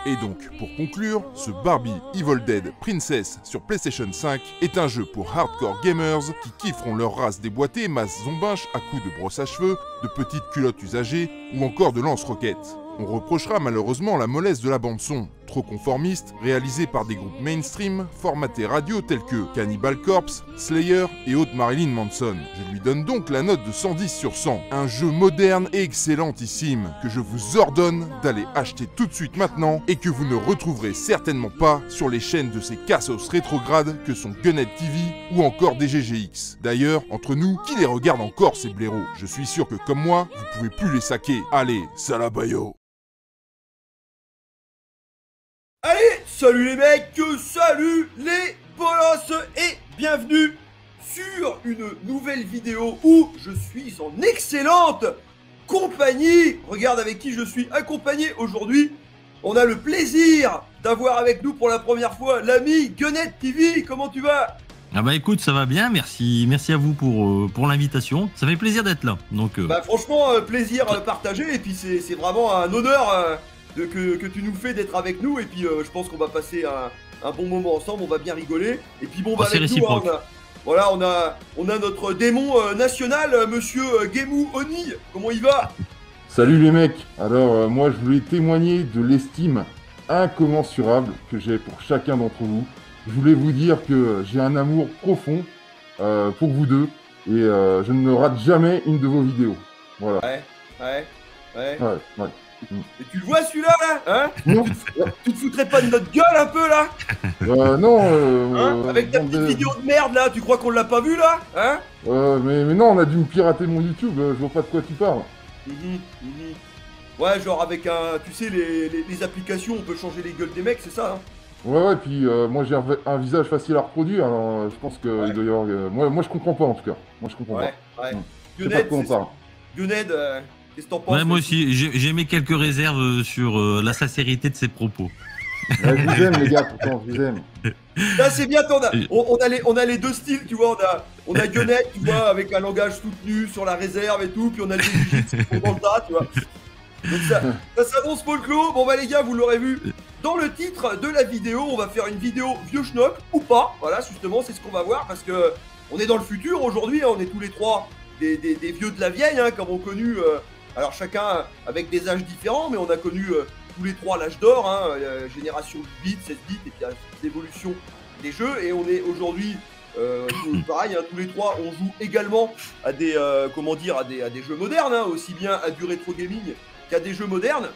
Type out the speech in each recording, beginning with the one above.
Et donc, pour conclure, ce Barbie Evil Dead Princess sur PlayStation 5 est un jeu pour hardcore gamers qui kifferont leur race déboîtée, masse zombinche à coups de brosse à cheveux, de petites culottes usagées ou encore de lance-roquettes. On reprochera malheureusement la mollesse de la bande-son, trop conformiste, réalisée par des groupes mainstream, formatés radio tels que Cannibal Corpse, Slayer et autres Marilyn Manson. Je lui donne donc la note de 110 sur 100. Un jeu moderne et excellentissime, que je vous ordonne d'aller acheter tout de suite maintenant et que vous ne retrouverez certainement pas sur les chaînes de ces cassos rétrogrades que sont Gunhead TV ou encore DGGX. D'ailleurs, entre nous, qui les regarde encore ces blaireaux? Je suis sûr que comme moi, vous pouvez plus les saquer. Allez, salabayo! Allez, salut les mecs, salut les bolosses et bienvenue sur une nouvelle vidéo où je suis en excellente compagnie. Regarde avec qui je suis accompagné aujourd'hui. On a le plaisir d'avoir avec nous pour la première fois l'ami Gunhead TV. Comment tu vas? Ah bah écoute, ça va bien, merci à vous pour l'invitation. Ça fait plaisir d'être là. Donc, Bah franchement, plaisir partagé et puis c'est vraiment un honneur que tu nous fais d'être avec nous. Et puis je pense qu'on va passer un bon moment ensemble, on va bien rigoler. Et puis bon, bah avec nous, hein, on a notre démon national, monsieur Gemou Oni. Comment il va? Salut les mecs. Alors moi je voulais témoigner de l'estime incommensurable que j'ai pour chacun d'entre vous. Je voulais vous dire que j'ai un amour profond pour vous deux et je ne rate jamais une de vos vidéos. Voilà. Ouais. Et tu le vois celui-là là, hein? Non. Tu te foutrais pas de notre gueule un peu là? Non. Hein? Avec ta petite vidéo de merde là, tu crois qu'on l'a pas vu là? Hein? Mais non, on a dû me pirater mon YouTube, je vois pas de quoi tu parles. Ouais, genre avec tu sais, les applications, on peut changer les gueules des mecs, c'est ça, hein? Ouais, puis moi j'ai un visage facile à reproduire, alors je pense qu'il doit y avoir... Moi je comprends pas en tout cas, moi je comprends pas. Ouais. Gunhead, Gunhead, qu'est-ce que t'en penses? Ouais, moi aussi, j'ai mis quelques réserves sur la sincérité de ses propos. Ouais, je vous aime les gars, pourtant, je vous aime. Là c'est bien, on a les deux styles, tu vois, on a Gunhead, tu vois, avec un langage soutenu sur la réserve et tout, puis on a le Digit dans le tas, tu vois. Donc ça s'annonce folklore. Bon bah les gars, vous l'aurez vu dans le titre de la vidéo, on va faire une vidéo vieux schnock ou pas. Voilà, justement, c'est ce qu'on va voir parce que on est dans le futur aujourd'hui, hein, on est tous les trois des vieux de la vieille, hein, comme on connu, alors chacun avec des âges différents, mais on a connu tous les trois l'âge d'or, hein, génération 8 bits, 16 bits et puis l'évolution des jeux. Et on est aujourd'hui pareil, hein, tous les trois, on joue également à des à des jeux modernes, hein, aussi bien à du rétro gaming qu'à des jeux modernes.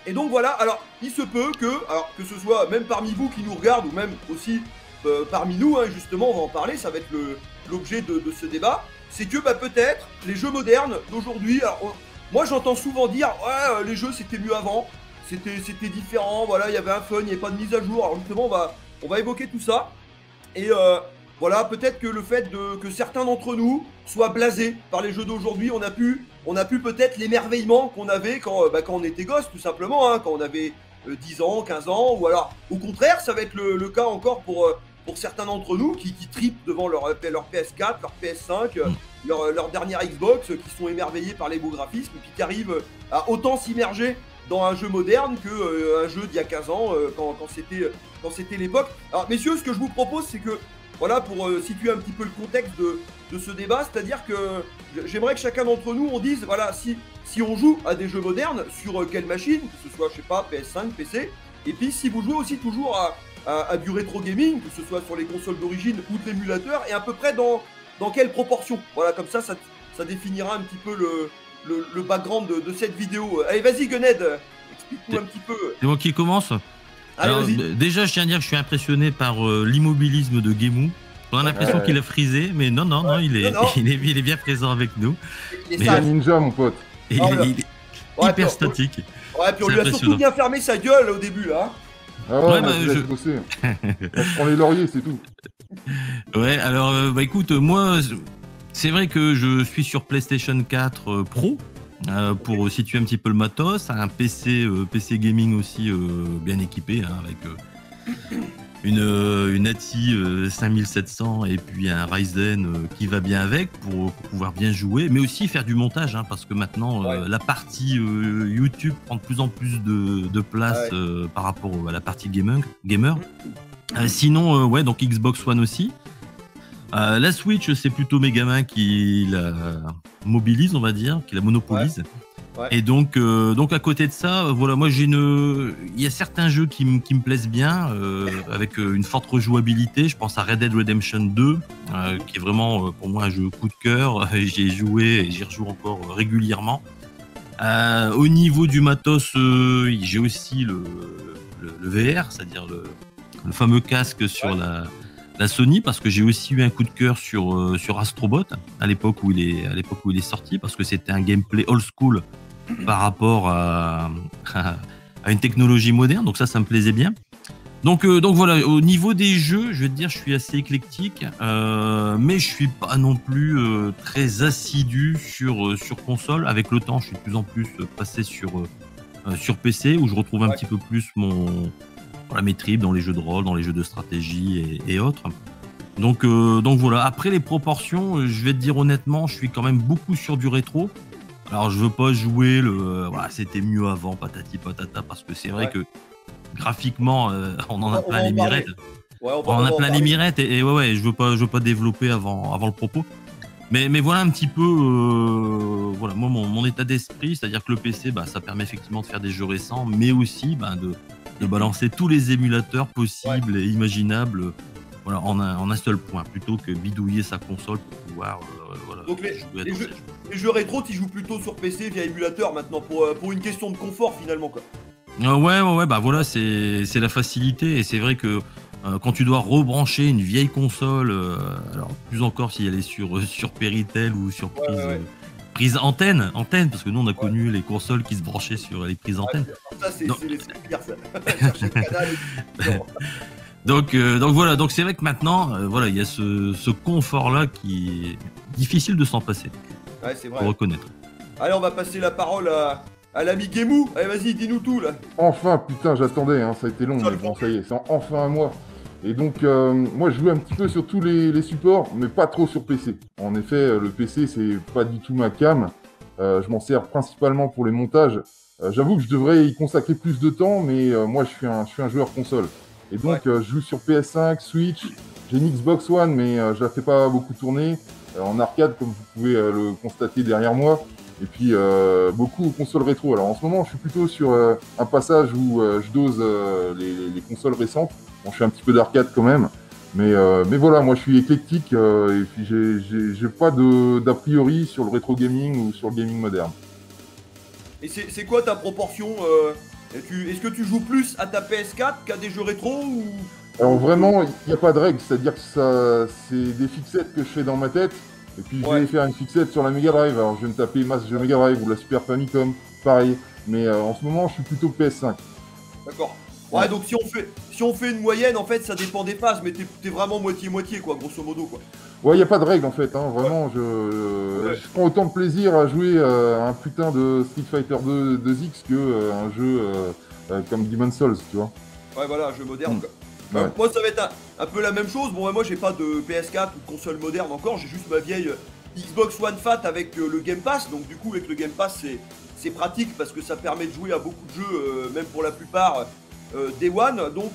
Et donc voilà, alors il se peut que ce soit même parmi vous qui nous regardent ou même aussi parmi nous, hein, justement, on va en parler, ça va être l'objet de ce débat, c'est que bah, peut-être les jeux modernes d'aujourd'hui, moi j'entends souvent dire ouais les jeux c'était mieux avant, c'était différent, voilà, il y avait un fun, il n'y avait pas de mise à jour. Alors justement on va évoquer tout ça. Et voilà, peut-être que le fait que certains d'entre nous soient blasés par les jeux d'aujourd'hui, on a pu peut-être l'émerveillement qu'on avait quand on était gosse, tout simplement, hein, quand on avait 10 ans, 15 ans, ou alors au contraire, ça va être le cas encore pour certains d'entre nous qui tripent devant leur PS4, leur PS5, leur dernière Xbox, qui sont émerveillés par les beaux graphismes, et puis qui arrivent à autant s'immerger dans un jeu moderne que un jeu d'il y a 15 ans, quand c'était l'époque. Alors messieurs, ce que je vous propose, c'est que voilà, pour situer un petit peu le contexte de ce débat, c'est-à-dire que j'aimerais que chacun d'entre nous on dise voilà, si on joue à des jeux modernes, sur quelle machine, que ce soit je sais pas PS5, PC, et puis si vous jouez aussi toujours à du rétro gaming, que ce soit sur les consoles d'origine ou de l'émulateur, et à peu près dans quelle proportion. Voilà, comme ça ça définira un petit peu le background de cette vidéo. Allez, vas-y Gunhead, explique-nous un petit peu. C'est moi qui commence. Alors, déjà, je tiens à dire que je suis impressionné par l'immobilisme de Gemou. On a l'impression qu'il a frisé, mais non, il est bien présent avec nous. C'est un ninja, mon pote. Il est hyper statique. Ouais, puis on lui a surtout bien fermé sa gueule au début, là. Ah ouais, je prends les lauriers, c'est tout. Ouais, alors, bah écoute, moi, c'est vrai que je suis sur PlayStation 4 Pro. Pour situer un petit peu le matos, un PC gaming aussi bien équipé, hein, avec une ATI 5700 et puis un Ryzen qui va bien avec pour pouvoir bien jouer, mais aussi faire du montage, hein, parce que maintenant la partie YouTube prend de plus en plus de place par rapport à la partie gamer. Sinon, donc Xbox One aussi. La Switch, c'est plutôt Megaman qui la mobilise, on va dire, qui la monopolise. Ouais. Et donc à côté de ça, voilà, moi il y a certains jeux qui me plaisent bien, avec une forte rejouabilité. Je pense à Red Dead Redemption 2, qui est vraiment pour moi un jeu coup de cœur. J'ai joué et j'y rejoue encore régulièrement. Au niveau du matos, j'ai aussi le VR, c'est-à-dire le fameux casque sur la Sony, parce que j'ai aussi eu un coup de cœur sur Astrobot à l'époque où il est sorti, parce que c'était un gameplay old school par rapport à une technologie moderne, donc ça me plaisait bien. Donc voilà, au niveau des jeux, je vais te dire, je suis assez éclectique, mais je suis pas non plus très assidu sur console. Avec le temps, je suis de plus en plus passé sur PC, où je retrouve un petit peu plus mes tripes dans les jeux de rôle, dans les jeux de stratégie et autres. Donc voilà, après les proportions, je vais te dire honnêtement, je suis quand même beaucoup sur du rétro. Alors je veux pas jouer c'était mieux avant, patati patata, parce que c'est vrai que graphiquement, on en a plein les mirettes. On en a plein les mirettes et je veux pas développer avant le propos. Mais voilà un petit peu moi mon état d'esprit, c'est-à-dire que le PC, ça permet effectivement de faire des jeux récents, mais aussi de balancer tous les émulateurs possibles et imaginables, en un seul point, plutôt que bidouiller sa console pour pouvoir donc les jeux rétro, tu joues plutôt sur PC via émulateur maintenant pour une question de confort finalement, quoi. Voilà, c'est la facilité, et c'est vrai que quand tu dois rebrancher une vieille console, alors plus encore si elle est sur Péritel ou sur prise antenne, parce que nous on a connu les consoles qui se branchaient sur les prises antennes. Ça c'est pire, ça. Chercher le canal. Donc voilà, donc c'est vrai que maintenant, il y a ce confort-là qui est difficile de s'en passer. Ouais, c'est vrai. Faut reconnaître. Allez, on va passer la parole à l'ami Gemou. Allez, vas-y, dis-nous tout là. Enfin, putain, j'attendais, ça a été long, mais bon, ça y est, c'est enfin à moi. Et donc, moi, je jouais un petit peu sur tous les supports, mais pas trop sur PC. En effet, le PC, c'est pas du tout ma came. Je m'en sers principalement pour les montages. J'avoue que je devrais y consacrer plus de temps, mais moi, je suis un joueur console. Et donc, je joue sur PS5, Switch. J'ai une Xbox One, mais je la fais pas beaucoup tourner. En arcade, comme vous pouvez le constater derrière moi. Et puis, beaucoup aux consoles rétro. Alors, en ce moment, je suis plutôt sur un passage où je dose les consoles récentes. Bon, je fais un petit peu d'arcade quand même, mais voilà, moi je suis éclectique et puis j'ai pas d'a priori sur le rétro gaming ou sur le gaming moderne. Et c'est quoi ta proportion est-ce que tu joues plus à ta PS4 qu'à des jeux rétro ou... Alors vraiment, il n'y a pas de règle, c'est-à-dire que c'est des fixettes que je fais dans ma tête, et puis je vais faire une fixette sur la Mega Drive. Alors je vais me taper masse de Mega Drive ou la Super Famicom, pareil, mais en ce moment je suis plutôt PS5. D'accord. Ouais, donc si on fait une moyenne, en fait, ça dépend des phases, mais t'es vraiment moitié-moitié, quoi, grosso modo, quoi. Ouais, il n'y a pas de règle, en fait, vraiment, je prends autant de plaisir à jouer à un putain de Street Fighter 2X que un jeu comme Demon's Souls, tu vois. Ouais, voilà, un jeu moderne, quoi. Ouais. Moi, ça va être un peu la même chose. Bon, moi, j'ai pas de PS4 ou de console moderne encore, j'ai juste ma vieille Xbox One Fat avec le Game Pass, donc du coup, avec le Game Pass, c'est pratique parce que ça permet de jouer à beaucoup de jeux, même pour la plupart... Day One, donc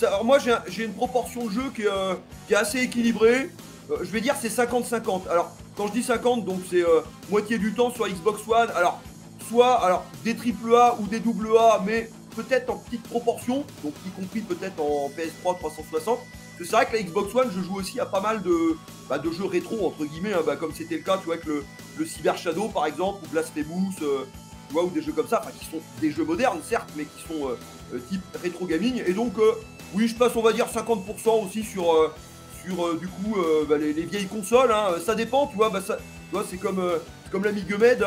alors moi j'ai une proportion de jeu qui est assez équilibrée, je vais dire c'est 50-50, alors quand je dis 50 donc c'est moitié du temps sur Xbox One, alors soit des AAA ou des AA mais peut-être en petite proportion, donc y compris peut-être en PS3 360, parce que c'est vrai que la Xbox One je joue aussi à pas mal de jeux rétro entre guillemets, comme c'était le cas tu vois avec le Cyber Shadow par exemple, ou Blasphemous, tu vois, ou des jeux comme ça, qui sont des jeux modernes certes, mais qui sont type rétro gaming. Et donc oui, je passe on va dire 50% aussi sur du coup les vieilles consoles. Ça dépend, tu vois, c'est comme l'ami Gumed.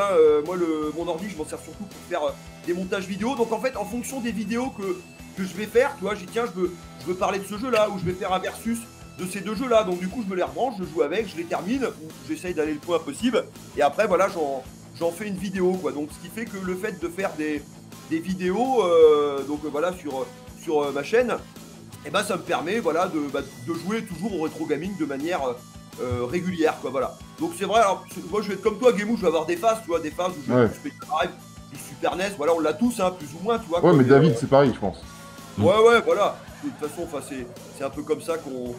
Moi mon ordi, je m'en sers surtout pour faire des montages vidéo. Donc en fait, en fonction des vidéos que je vais faire, tu vois, je veux parler de ce jeu-là, ou je vais faire un versus de ces deux jeux-là. Donc du coup, je me les rebranche, je joue avec, je les termine, ou j'essaye d'aller le plus loin possible. Et après, voilà, j'en fais une vidéo, quoi. Donc ce qui fait que le fait de faire des vidéos sur ma chaîne, et ben ça me permet voilà, de jouer toujours au rétro gaming de manière régulière, quoi, voilà. Donc c'est vrai, alors, moi je vais être comme toi, Gamou, je vais avoir des phases, tu vois, des phases où je vais plus Mega Drive, du Super NES, voilà, on l'a tous, hein, plus ou moins, tu vois. Ouais, mais David, c'est pareil, je pense. Ouais, voilà. De toute façon, c'est un peu comme ça qu'on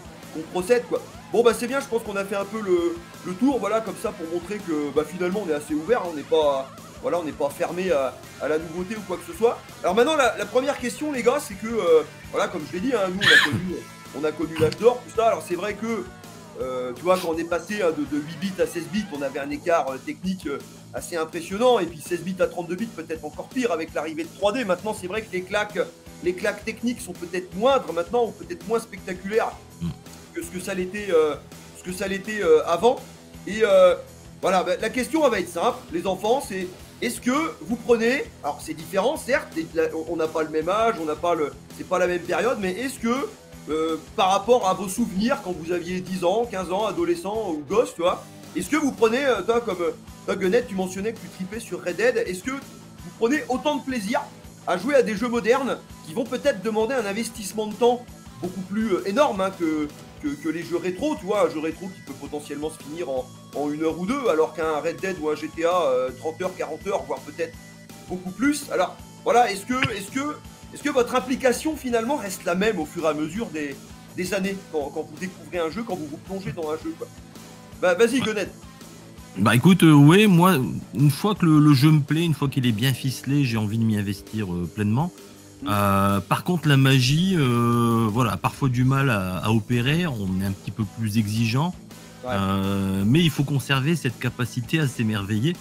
procède, quoi. Bon, bah c'est bien, je pense qu'on a fait un peu le tour, voilà, comme ça, pour montrer que bah, finalement on est assez ouvert, hein, on n'est pas, voilà, on n'est pas fermé à la nouveauté ou quoi que ce soit. Alors maintenant, la première question, les gars, c'est que, voilà, comme je l'ai dit, hein, nous on a connu l'âge d'or, tout ça. Alors c'est vrai que, tu vois, quand on est passé hein, de 8 bits à 16 bits, on avait un écart technique assez impressionnant, et puis 16 bits à 32 bits, peut-être encore pire avec l'arrivée de 3D. Maintenant, c'est vrai que les claques techniques sont peut-être moindres maintenant, ou peut-être moins spectaculaires que ce que ça l'était avant. Et voilà, bah, la question elle va être simple, les enfants, c'est est-ce que vous prenez, alors c'est différent certes, on n'a pas le même âge, c'est pas la même période, mais est-ce que par rapport à vos souvenirs quand vous aviez 10 ans, 15 ans, adolescent ou gosse, tu vois, est-ce que vous prenez, toi comme Gunnett, tu mentionnais que tu tripais sur Red Dead, est-ce que vous prenez autant de plaisir à jouer à des jeux modernes qui vont peut-être demander un investissement de temps beaucoup plus énorme hein, que les jeux rétro, tu vois, un jeu rétro qui peut potentiellement se finir en 1 heure ou 2, alors qu'un Red Dead ou un GTA 30 heures, 40 heures, voire peut-être beaucoup plus. Alors voilà, est-ce que votre implication finalement reste la même au fur et à mesure des années quand vous découvrez un jeu, quand vous vous plongez dans un jeu, quoi. Bah vas-y Gunnett. Bah écoute, ouais, moi, une fois que le jeu me plaît, une fois qu'il est bien ficelé, j'ai envie de m'y investir pleinement. Par contre, la magie, voilà, parfois du mal à opérer, on est un petit peu plus exigeant, mais il faut conserver cette capacité à s'émerveiller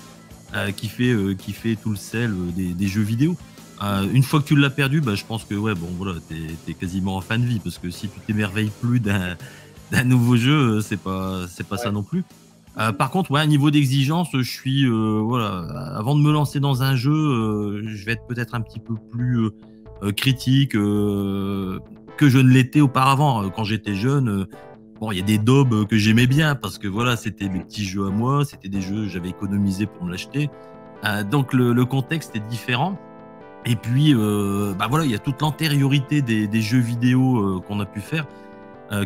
qui fait tout le sel des jeux vidéo. Une fois que tu l'as perdu, bah, je pense que ouais, bon, voilà, t'es quasiment en fin de vie, parce que si tu t'émerveilles plus d'un nouveau jeu, c'est pas ça non plus. Par contre, ouais, niveau d'exigence, je suis voilà, avant de me lancer dans un jeu, je vais être peut-être un petit peu plus critique que je ne l'étais auparavant. Quand j'étais jeune, bon, il y a des daubes que j'aimais bien parce que voilà, c'était mes petits jeux à moi, c'était des jeux que j'avais économisé pour me l'acheter. Donc le contexte est différent. Et puis, bah voilà, il y a toute l'antériorité des jeux vidéo qu'on a pu faire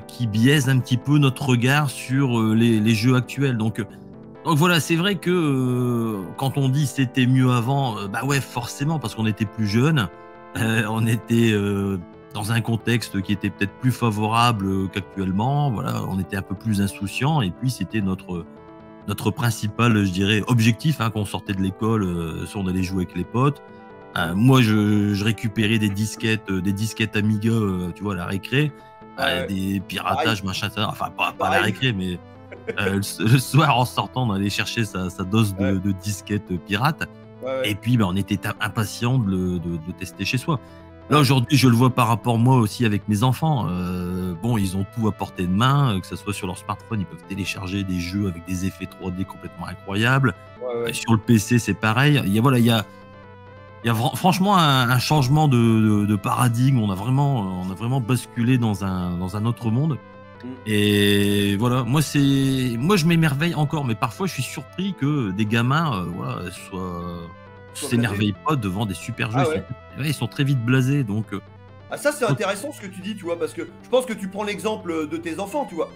qui biaise un petit peu notre regard sur les jeux actuels. Donc voilà, c'est vrai que quand on dit c'était mieux avant, bah ouais, forcément, parce qu'on était plus jeunes, on était dans un contexte qui était peut-être plus favorable qu'actuellement. Voilà, on était un peu plus insouciants, et puis c'était notre principal, je dirais, objectif hein, quand on sortait de l'école, si on allait jouer avec les potes. Moi, je récupérais des disquettes Amiga, tu vois, à la récré. Des piratages, machin, ça. Enfin, pas à la récré, mais le soir, en sortant, on allait chercher sa dose de disquettes pirates. Et puis, on était impatients de tester chez soi. Là, aujourd'hui, je le vois par rapport, moi aussi, avec mes enfants. Bon, ils ont tout à portée de main, que ce soit sur leur smartphone, ils peuvent télécharger des jeux avec des effets 3D complètement incroyables. Sur le PC, c'est pareil. Il y a franchement un changement de paradigme. On a vraiment basculé dans un autre monde. Et voilà, moi je m'émerveille encore, mais parfois je suis surpris que des gamins voilà, s'émerveillent pas devant des super jeux. Ils sont très vite blasés. Donc ça c'est intéressant ce que tu dis, tu vois, parce que je pense que tu prends l'exemple de tes enfants, tu vois.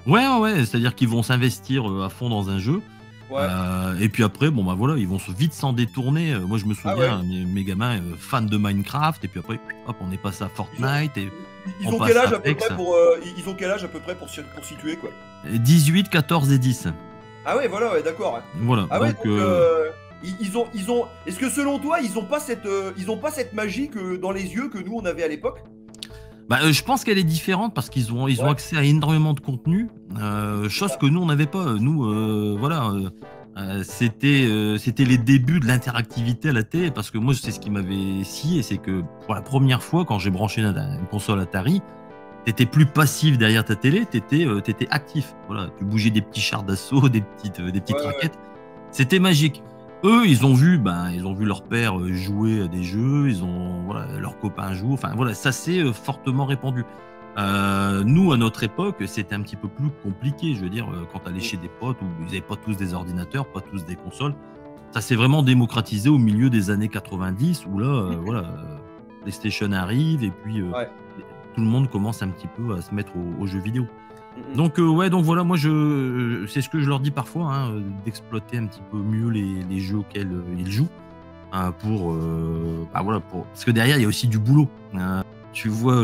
Ouais, c'est-à-dire qu'ils vont s'investir à fond dans un jeu. Et puis après, bon bah voilà, ils vont vite s'en détourner. Moi je me souviens, mes gamins fans de Minecraft, et puis après, hop, on est passé à Fortnite. Ils ont quel âge à peu près pour situer, quoi? 18, 14 et 10. Ah ouais, voilà, ouais, d'accord. Voilà. Ah ouais, donc ils ont. Est-ce que selon toi, ils ont pas cette magie que dans les yeux que nous on avait à l'époque? Bah, je pense qu'elle est différente parce qu'ils ont accès à énormément de contenu, chose que nous on n'avait pas. Nous, voilà, c'était les débuts de l'interactivité à la télé, parce que moi c'est ce qui m'avait scié, c'est que pour la première fois quand j'ai branché une console Atari, t'étais plus passif derrière ta télé, t'étais actif. Voilà, tu bougeais des petits chars d'assaut, des petites raquettes. C'était magique. Eux, ils ont vu leur père jouer à des jeux, leurs copains jouent. Enfin voilà, ça s'est fortement répandu. Nous, à notre époque, c'était un petit peu plus compliqué. Je veux dire, quand t'allais chez des potes où ils n'avaient pas tous des ordinateurs, pas tous des consoles, ça s'est vraiment démocratisé au milieu des années 90, où là, voilà, PlayStation arrive, et puis tout le monde commence un petit peu à se mettre aux jeux vidéo. Donc ouais, donc voilà, moi c'est ce que je leur dis parfois, hein, d'exploiter un petit peu mieux les jeux auxquels ils jouent, parce que derrière il y a aussi du boulot. Tu vois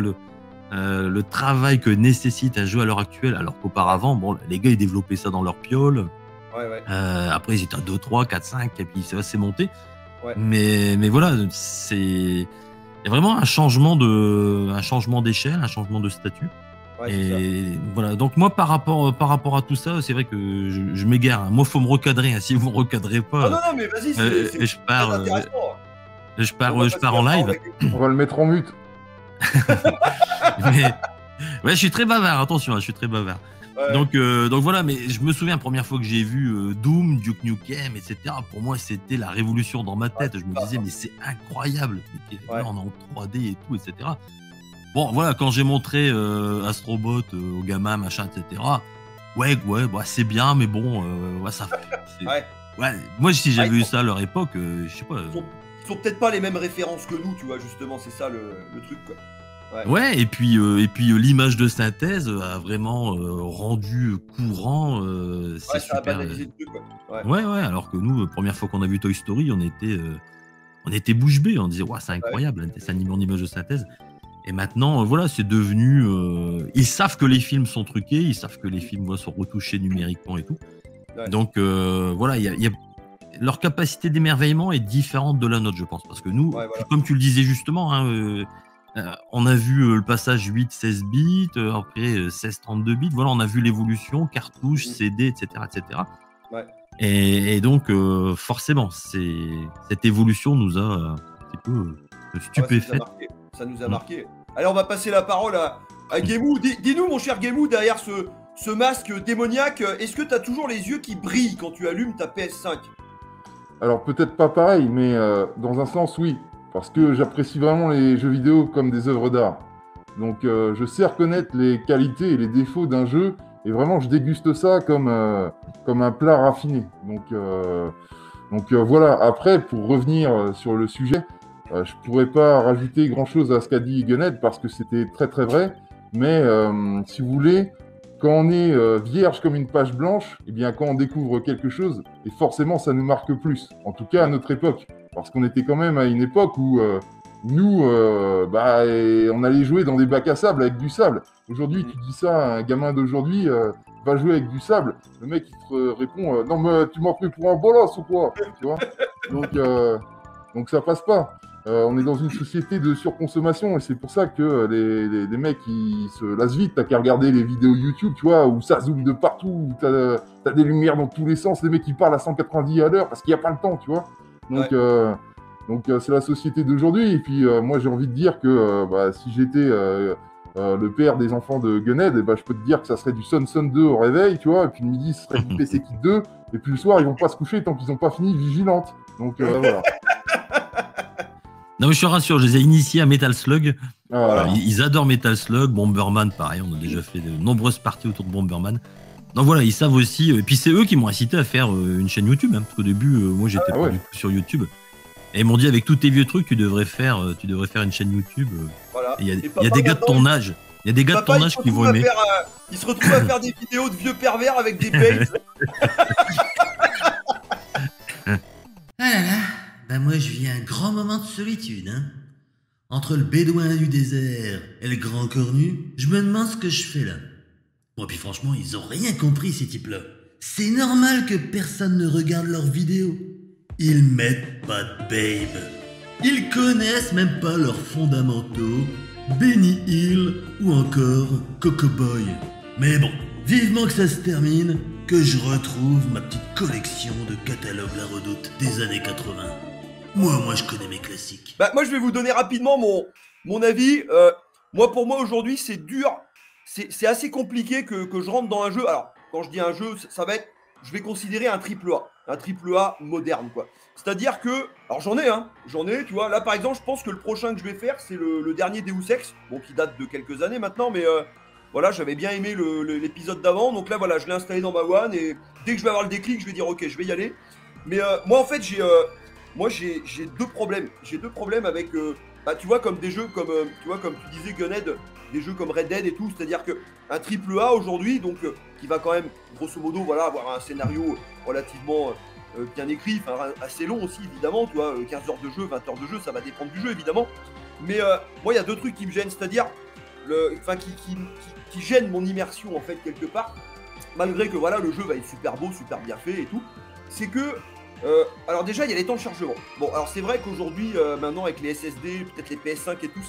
le travail que nécessite un jeu à l'heure actuelle, alors qu'auparavant, bon, les gars ils développaient ça dans leur piole. Ouais. Après ils étaient à 2, 3, 4, 5 et puis ça va s'est monté. Ouais. Mais voilà, il y a vraiment un changement d'échelle, un changement de statut. Ouais, et voilà, donc moi par rapport à tout ça, c'est vrai que je m'égare. Hein. Moi, faut me recadrer. Hein. Si vous me recadrez pas, non, mais vas-y, je pars en live. On va le mettre en mute. Mais ouais, je suis très bavard. Attention, je suis très bavard. Ouais. Donc voilà, mais je me souviens la première fois que j'ai vu Doom, Duke Nukem, etc. Pour moi, c'était la révolution dans ma tête. Je me disais, mais c'est incroyable. Là, on est en 3D et tout, etc. Bon, voilà, quand j'ai montré Astrobot aux gamins, machin, etc. Ouais, bah, c'est bien, mais bon, ça fait. Ouais, moi, si j'avais eu ça à leur époque, je sais pas. Ils sont peut-être pas les mêmes références que nous, tu vois, justement, c'est ça le truc, quoi. Ouais, et puis l'image de synthèse a vraiment rendu courant. C'est ça a super. banalisé le truc, quoi. Ouais, alors que nous, première fois qu'on a vu Toy Story, on était bouche bée, on disait, ouais, c'est incroyable, un dessin animé en image de synthèse. Et maintenant, voilà, c'est devenu. Ils savent que les films sont truqués, ils savent que les films sont retouchés numériquement et tout. Ouais. Donc voilà, leur capacité d'émerveillement est différente de la nôtre, je pense, parce que nous, comme tu le disais justement, hein, on a vu le passage 8-16 bits, après 16-32 bits. Voilà, on a vu l'évolution, cartouche, CD, etc., etc. Ouais. Et donc, forcément, cette évolution nous a un petit peu stupéfait. Ça nous a marqué. Allez, on va passer la parole à Guémou. Dis-nous, mon cher Guémou, derrière ce masque démoniaque, est-ce que tu as toujours les yeux qui brillent quand tu allumes ta PS5 ? Alors, peut-être pas pareil, mais dans un sens, oui. Parce que j'apprécie vraiment les jeux vidéo comme des œuvres d'art. Donc je sais reconnaître les qualités et les défauts d'un jeu, et vraiment je déguste ça comme un plat raffiné. Donc voilà, après pour revenir sur le sujet, je pourrais pas rajouter grand chose à ce qu'a dit Gunhead parce que c'était très très vrai, mais si vous voulez, quand on est vierge comme une page blanche, et bien quand on découvre quelque chose, et forcément ça nous marque plus, en tout cas à notre époque. Parce qu'on était quand même à une époque où nous, on allait jouer dans des bacs à sable avec du sable. Aujourd'hui, tu dis ça à un gamin d'aujourd'hui, va jouer avec du sable. Le mec, il te répond non, mais tu m'as pris pour un bolos ou quoi, tu vois. Donc ça passe pas. On est dans une société de surconsommation et c'est pour ça que les mecs, ils se lassent vite. T'as qu'à regarder les vidéos YouTube, tu vois, où ça zoome de partout, où t'as des lumières dans tous les sens. Les mecs, ils parlent à 190 à l'heure parce qu'il n'y a pas le temps, tu vois. Donc c'est la société d'aujourd'hui. Et puis moi j'ai envie de dire que si j'étais le père des enfants de Gunhead, je peux te dire que ça serait du Sun 2 au réveil, tu vois. Et puis le midi ce serait du PC Kit 2. Et puis le soir ils vont pas se coucher tant qu'ils n'ont pas fini Vigilante. Donc voilà. Non mais je te rassure, je les ai initiés à Metal Slug. Ils adorent Metal Slug, Bomberman pareil, on a déjà fait de nombreuses parties autour de Bomberman. Donc voilà, ils savent aussi. Et puis c'est eux qui m'ont incité à faire une chaîne YouTube, hein, parce qu'au début, moi j'étais pas du tout sur YouTube. Et ils m'ont dit avec tous tes vieux trucs, tu devrais faire une chaîne YouTube. Voilà. Il y a des gars de ton âge. Il y a des gars de ton âge qui vont aimer. Ils se retrouvent à faire des vidéos de vieux pervers avec des baits. Ah là là, moi je vis un grand moment de solitude, hein. Entre le bédouin du désert et le grand cornu, je me demande ce que je fais là. Bon, puis franchement, ils ont rien compris, ces types-là. C'est normal que personne ne regarde leurs vidéos. Ils mettent pas de babe. Ils connaissent même pas leurs fondamentaux, Benny Hill ou encore Coco Boy. Mais bon, vivement que ça se termine, que je retrouve ma petite collection de catalogues La Redoute des années 80. Moi je connais mes classiques. Moi je vais vous donner rapidement mon avis. Pour moi aujourd'hui c'est dur. C'est assez compliqué que je rentre dans un jeu. Alors, quand je dis un jeu, ça va être, je vais considérer un triple A moderne, quoi. C'est-à-dire que, alors j'en ai, tu vois. Là, par exemple, je pense que le prochain que je vais faire, c'est le dernier Deus Ex, bon, qui date de quelques années maintenant, mais voilà, j'avais bien aimé l'épisode d'avant. Donc là, voilà, je l'ai installé dans ma One et dès que je vais avoir le déclic, je vais dire, ok, je vais y aller. Mais moi, en fait, j'ai deux problèmes. J'ai deux problèmes avec bah, tu vois, comme des jeux comme, tu vois, comme tu disais, Gunhead, des jeux comme Red Dead et tout, c'est-à-dire que un triple A aujourd'hui, donc qui va quand même, grosso modo, voilà, avoir un scénario relativement bien écrit, enfin assez long aussi, évidemment, tu vois, 15 heures de jeu, 20 heures de jeu, ça va dépendre du jeu, évidemment. Mais moi, il y a deux trucs qui me gênent, c'est-à-dire, qui gênent mon immersion, en fait, quelque part, malgré que, voilà, le jeu va être super beau, super bien fait et tout, c'est que alors déjà il y a les temps de chargement. Bon, alors c'est vrai qu'aujourd'hui maintenant avec les SSD, peut-être les PS5 et tout,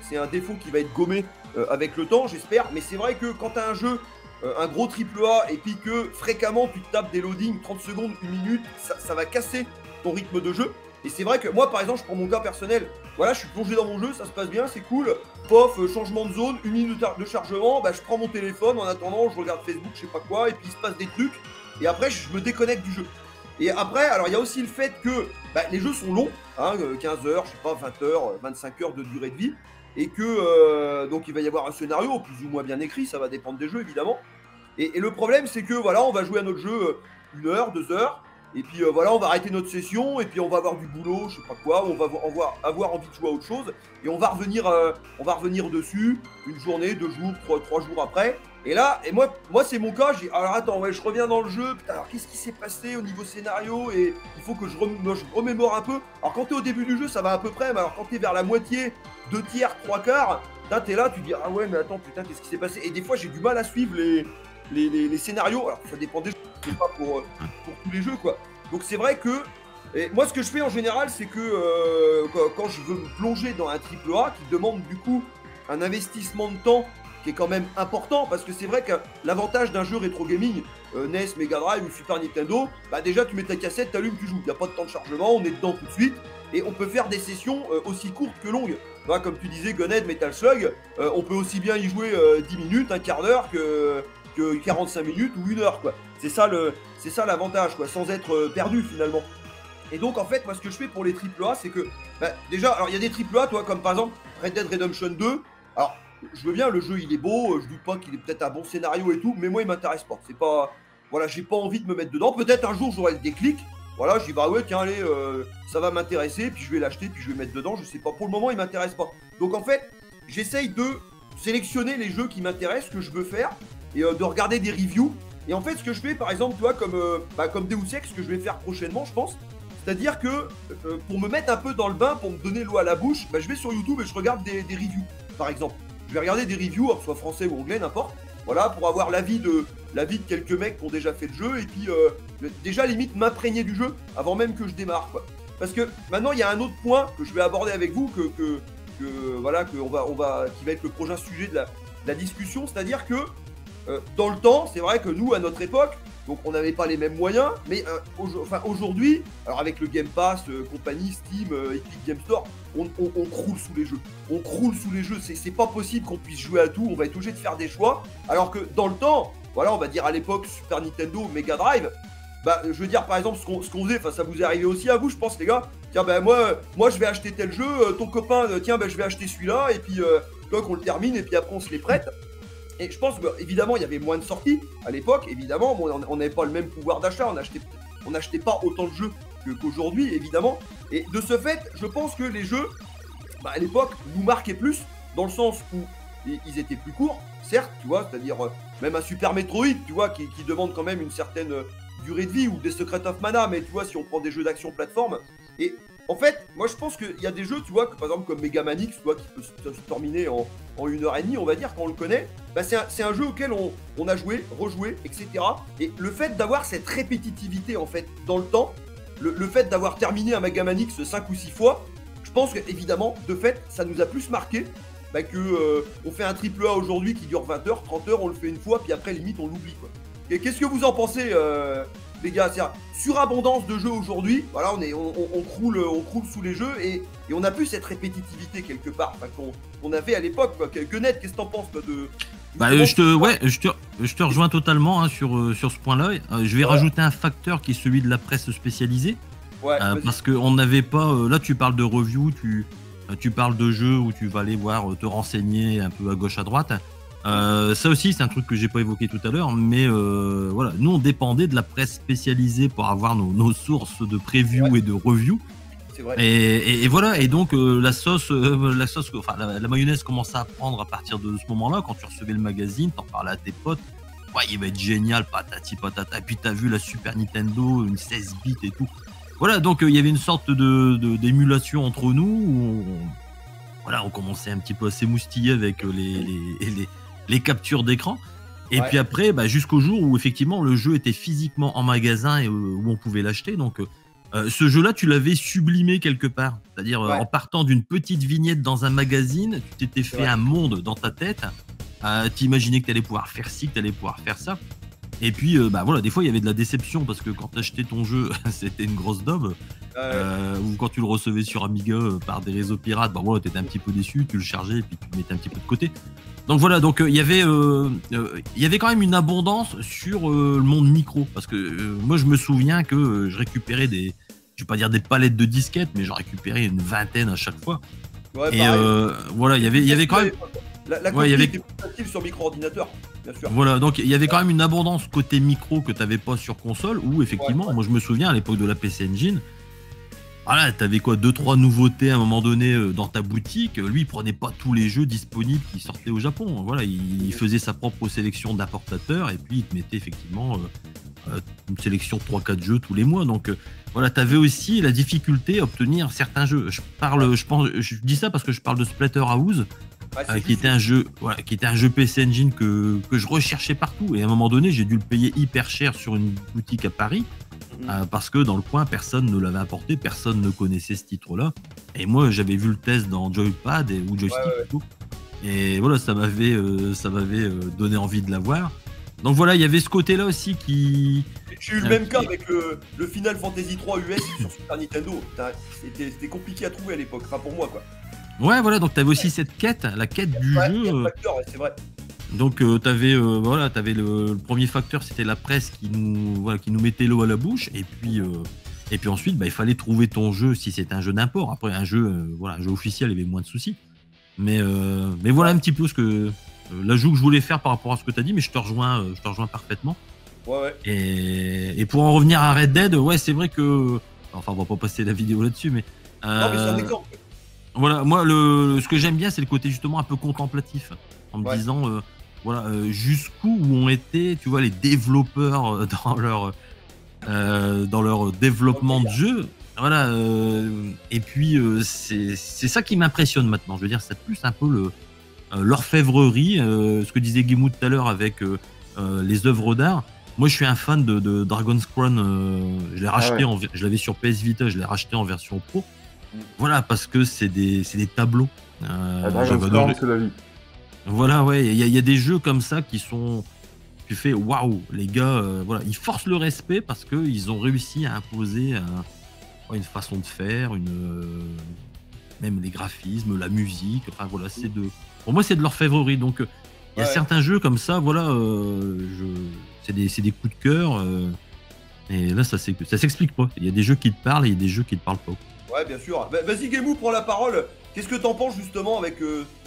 c'est un défaut qui va être gommé avec le temps, j'espère. Mais c'est vrai que quand tu as un jeu, un gros AAA, et puis que fréquemment tu te tapes des loadings 30 secondes, 1 minute, ça va casser ton rythme de jeu. Et c'est vrai que moi par exemple, je prends mon cas personnel, voilà, je suis plongé dans mon jeu, ça se passe bien, c'est cool. Pof, changement de zone, 1 minute de chargement, bah je prends mon téléphone, en attendant je regarde Facebook, je sais pas quoi, et puis il se passe des trucs. Et après je me déconnecte du jeu. Et après, alors il y a aussi le fait que bah, les jeux sont longs, hein, 15 heures, je sais pas, 20 heures, 25 heures de durée de vie, et que donc il va y avoir un scénario plus ou moins bien écrit, ça va dépendre des jeux évidemment. Et le problème c'est que voilà, on va jouer à notre jeu 1 heure, 2 heures, et puis voilà, on va arrêter notre session, et puis on va avoir du boulot, je sais pas quoi, on va avoir envie de jouer à autre chose, et on va revenir dessus, 1 journée, 2 jours, 3 jours après. Et là, moi c'est mon cas, j'ai alors attends, ouais, je reviens dans le jeu, putain, alors qu'est-ce qui s'est passé au niveau scénario, et il faut que je remémore un peu. Alors quand t'es au début du jeu, ça va à peu près, mais alors quand t'es vers la moitié, 2 tiers, 3 quarts, là t'es là, tu dis ah ouais mais attends putain, qu'est-ce qui s'est passé. Et des fois j'ai du mal à suivre les scénarios, alors ça dépend des jeux, c'est pas pour tous les jeux quoi. Donc c'est vrai que, et moi ce que je fais en général, c'est que quand je veux me plonger dans un AAA qui demande du coup un investissement de temps qui est quand même important, parce que c'est vrai que l'avantage d'un jeu rétro gaming, NES, Mega Drive ou Super Nintendo, bah déjà tu mets ta cassette, t'allumes, tu joues, il n'y a pas de temps de chargement, on est dedans tout de suite, et on peut faire des sessions aussi courtes que longues. Bah, comme tu disais, Gunhead, Metal Slug, on peut aussi bien y jouer 10 minutes, un quart d'heure que 45 minutes ou 1 heure, quoi. C'est ça l'avantage, quoi, sans être perdu finalement. Et donc en fait, moi ce que je fais pour les AAA, c'est que, bah, déjà, alors il y a des AAA, toi, comme par exemple Red Dead Redemption 2, alors je veux bien, le jeu il est beau, je doute pas qu'il ait peut-être un bon scénario et tout, mais moi il m'intéresse pas. C'est pas. Voilà, j'ai pas envie de me mettre dedans. Peut-être un jour j'aurai le déclic. Voilà, je dis bah ouais, tiens, allez, ça va m'intéresser, puis je vais l'acheter, puis je vais mettre dedans. Je sais pas, pour le moment il m'intéresse pas. Donc en fait, j'essaye de sélectionner les jeux qui m'intéressent, que je veux faire, et de regarder des reviews. Et en fait, ce que je fais par exemple, tu vois, comme Deus Ex, ce que je vais faire prochainement, je pense. C'est-à-dire que pour me mettre un peu dans le bain, pour me donner l'eau à la bouche, bah, je vais sur YouTube et je regarde des reviews, par exemple. Je vais regarder des reviews, que ce soit français ou anglais, n'importe. Voilà, pour avoir l'avis de quelques mecs qui ont déjà fait le jeu, et puis déjà limite m'imprégner du jeu avant même que je démarre, quoi. Parce que maintenant il y a un autre point que je vais aborder avec vous, voilà, qui va être le prochain sujet de la discussion, c'est-à-dire que dans le temps, c'est vrai que nous, à notre époque, donc on n'avait pas les mêmes moyens, mais aujourd'hui, alors avec le Game Pass, compagnie, Steam, Epic Game Store, on croule sous les jeux. On croule sous les jeux, c'est pas possible qu'on puisse jouer à tout, on va être obligé de faire des choix, alors que dans le temps, voilà, on va dire à l'époque Super Nintendo, Mega Drive, bah je veux dire par exemple ce qu'on faisait, enfin ça vous est arrivé aussi à vous, je pense les gars, tiens ben moi je vais acheter tel jeu, ton copain, tiens ben je vais acheter celui-là, et puis donc on le termine, et puis après on se les prête. Et je pense qu'évidemment, il y avait moins de sorties à l'époque, évidemment. Bon, on n'avait pas le même pouvoir d'achat, on n'achetait pas autant de jeux qu'aujourd'hui, évidemment. Et de ce fait, je pense que les jeux, bah, à l'époque, nous marquaient plus, dans le sens où ils étaient plus courts, certes, tu vois, c'est-à-dire même un Super Metroid, tu vois, qui demande quand même une certaine durée de vie, ou des Secret of Mana, mais tu vois, si on prend des jeux d'action plateforme. Et en fait, moi je pense qu'il y a des jeux, tu vois, par exemple comme Mega Man X, tu vois, qui peut se terminer en 1h30, on va dire, quand on le connaît, bah c'est un jeu auquel on a joué, rejoué, etc. Et le fait d'avoir cette répétitivité, en fait, dans le temps, le fait d'avoir terminé un Mega Man X 5 ou 6 fois, je pense qu'évidemment, de fait, ça nous a plus marqué bah, que on fait un AAA aujourd'hui qui dure 20 heures, 30 heures, on le fait une fois, puis après, limite, on l'oublie, quoi. Et qu'est-ce que vous en pensez les gars, c'est surabondance de jeux aujourd'hui, voilà, on croule sous les jeux, et on a plus cette répétitivité quelque part, qu'on avait à l'époque, quoi. Gunhead, qu'est-ce que t'en penses, toi, de... Bah, je te rejoins totalement hein, sur ce point-là. Je vais rajouter un facteur qui est celui de la presse spécialisée. Ouais, parce qu'on n'avait pas... là, tu parles de review, tu parles de jeux où tu vas aller voir, te renseigner un peu à gauche, à droite. Ça aussi, c'est un truc que j'ai pas évoqué tout à l'heure, mais voilà, nous on dépendait de la presse spécialisée pour avoir nos sources de preview et de review. c'est vrai. Et voilà, et donc la sauce, enfin la mayonnaise commençait à prendre à partir de ce moment-là, quand tu recevais le magazine, t'en parlais à tes potes, ouais, il va être génial, patati patata, puis t'as vu la Super Nintendo, une 16 bits et tout. Voilà, donc il y avait une sorte d'émulation entre nous, où on commençait un petit peu à s'émoustiller avec les captures d'écran. Et puis après, jusqu'au jour où effectivement le jeu était physiquement en magasin et où on pouvait l'acheter. Donc ce jeu-là, tu l'avais sublimé quelque part. C'est-à-dire en partant d'une petite vignette dans un magazine, tu t'étais fait un monde dans ta tête. T'imaginais que tu allais pouvoir faire ci, que tu allais pouvoir faire ça. Et puis, voilà, des fois, il y avait de la déception parce que quand tu achetais ton jeu, c'était une grosse daube. Ou quand tu le recevais sur Amiga par des réseaux pirates, voilà, tu étais un petit peu déçu, tu le chargeais et puis tu le mettais un petit peu de côté. Donc voilà, donc il y avait quand même une abondance sur le monde micro. Parce que moi, je me souviens que je récupérais je vais pas dire des palettes de disquettes, mais j'en récupérais une vingtaine à chaque fois. Ouais, et voilà, il y avait quand même... La copie était plus facile sur micro-ordinateur, bien sûr. Voilà, donc il y avait quand même une abondance côté micro que tu n'avais pas sur console, où effectivement, moi je me souviens à l'époque de la PC Engine, voilà, tu avais quoi, 2-3 nouveautés à un moment donné dans ta boutique. Lui, il prenait pas tous les jeux disponibles qui sortaient au Japon. Voilà, il faisait sa propre sélection d'importateurs et puis il te mettait effectivement une sélection de 3-4 jeux tous les mois. Donc voilà, tu avais aussi la difficulté à obtenir certains jeux. Je dis ça parce que je parle de Splatterhouse. Qui était un jeu PC Engine que je recherchais partout, et à un moment donné j'ai dû le payer hyper cher sur une boutique à Paris parce que dans le coin personne ne l'avait apporté, personne ne connaissait ce titre-là, et moi j'avais vu le test dans Joypad ou Joystick et tout, et voilà, ça m'avait donné envie de l'avoir. Donc voilà, il y avait ce côté-là aussi qui... J'ai eu le même cas avec le Final Fantasy 3 US sur Super Nintendo. C'était compliqué à trouver à l'époque, enfin pour moi quoi. Ouais, voilà, donc t'avais aussi cette quête, la quête du jeu. C'est vrai. Donc t'avais le premier facteur, c'était la presse qui nous mettait l'eau à la bouche, et puis ensuite il fallait trouver ton jeu si c'était un jeu d'import. Après un jeu officiel, il y avait moins de soucis. Mais voilà un petit peu l'ajout que je voulais faire par rapport à ce que t'as dit, mais je te rejoins parfaitement. Ouais. Et pour en revenir à Red Dead, c'est vrai que, enfin on va pas passer la vidéo là-dessus, mais non, mais c'est un exemple. Voilà, moi ce que j'aime bien, c'est le côté justement un peu contemplatif, en me disant jusqu'où ont été, tu vois, les développeurs dans leur développement de jeu. Voilà, et puis c'est ça qui m'impressionne maintenant. Je veux dire, c'est plus un peu l'orfèvrerie, ce que disait Guimou tout à l'heure avec les œuvres d'art. Moi, je suis un fan de Dragon's Crown. Je l'ai racheté, je l'avais sur PS Vita, je l'ai racheté en version pro. Voilà, parce que c'est des tableaux. Dragon's Crown, c'est la vie. Voilà, il y a des jeux comme ça qui sont... Tu fais waouh, les gars, ils forcent le respect parce qu'ils ont réussi à imposer une façon de faire, même les graphismes, la musique. Enfin voilà, pour moi, c'est de l'orfèvrerie. Donc il y a certains jeux comme ça, c'est des coups de cœur. Et là, ça s'explique pas. Il y a des jeux qui te parlent et il y a des jeux qui te parlent pas. Ouais, bien sûr. Vas-y, Guimou, prends la parole. Qu'est-ce que t'en penses justement avec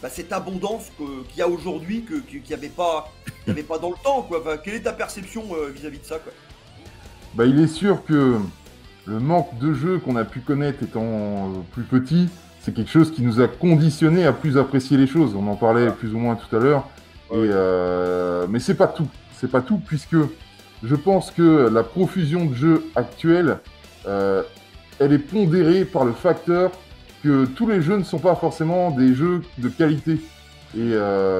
cette abondance qu'il y a aujourd'hui, qu'il n'y avait pas dans le temps, quoi. Enfin, quelle est ta perception vis-à-vis de ça, quoi? Il est sûr que le manque de jeux qu'on a pu connaître étant plus petit, c'est quelque chose qui nous a conditionnés à plus apprécier les choses. On en parlait plus ou moins tout à l'heure. Mais c'est pas tout. C'est pas tout, puisque je pense que la profusion de jeux actuels, elle est pondérée par le facteur que tous les jeux ne sont pas forcément des jeux de qualité. Et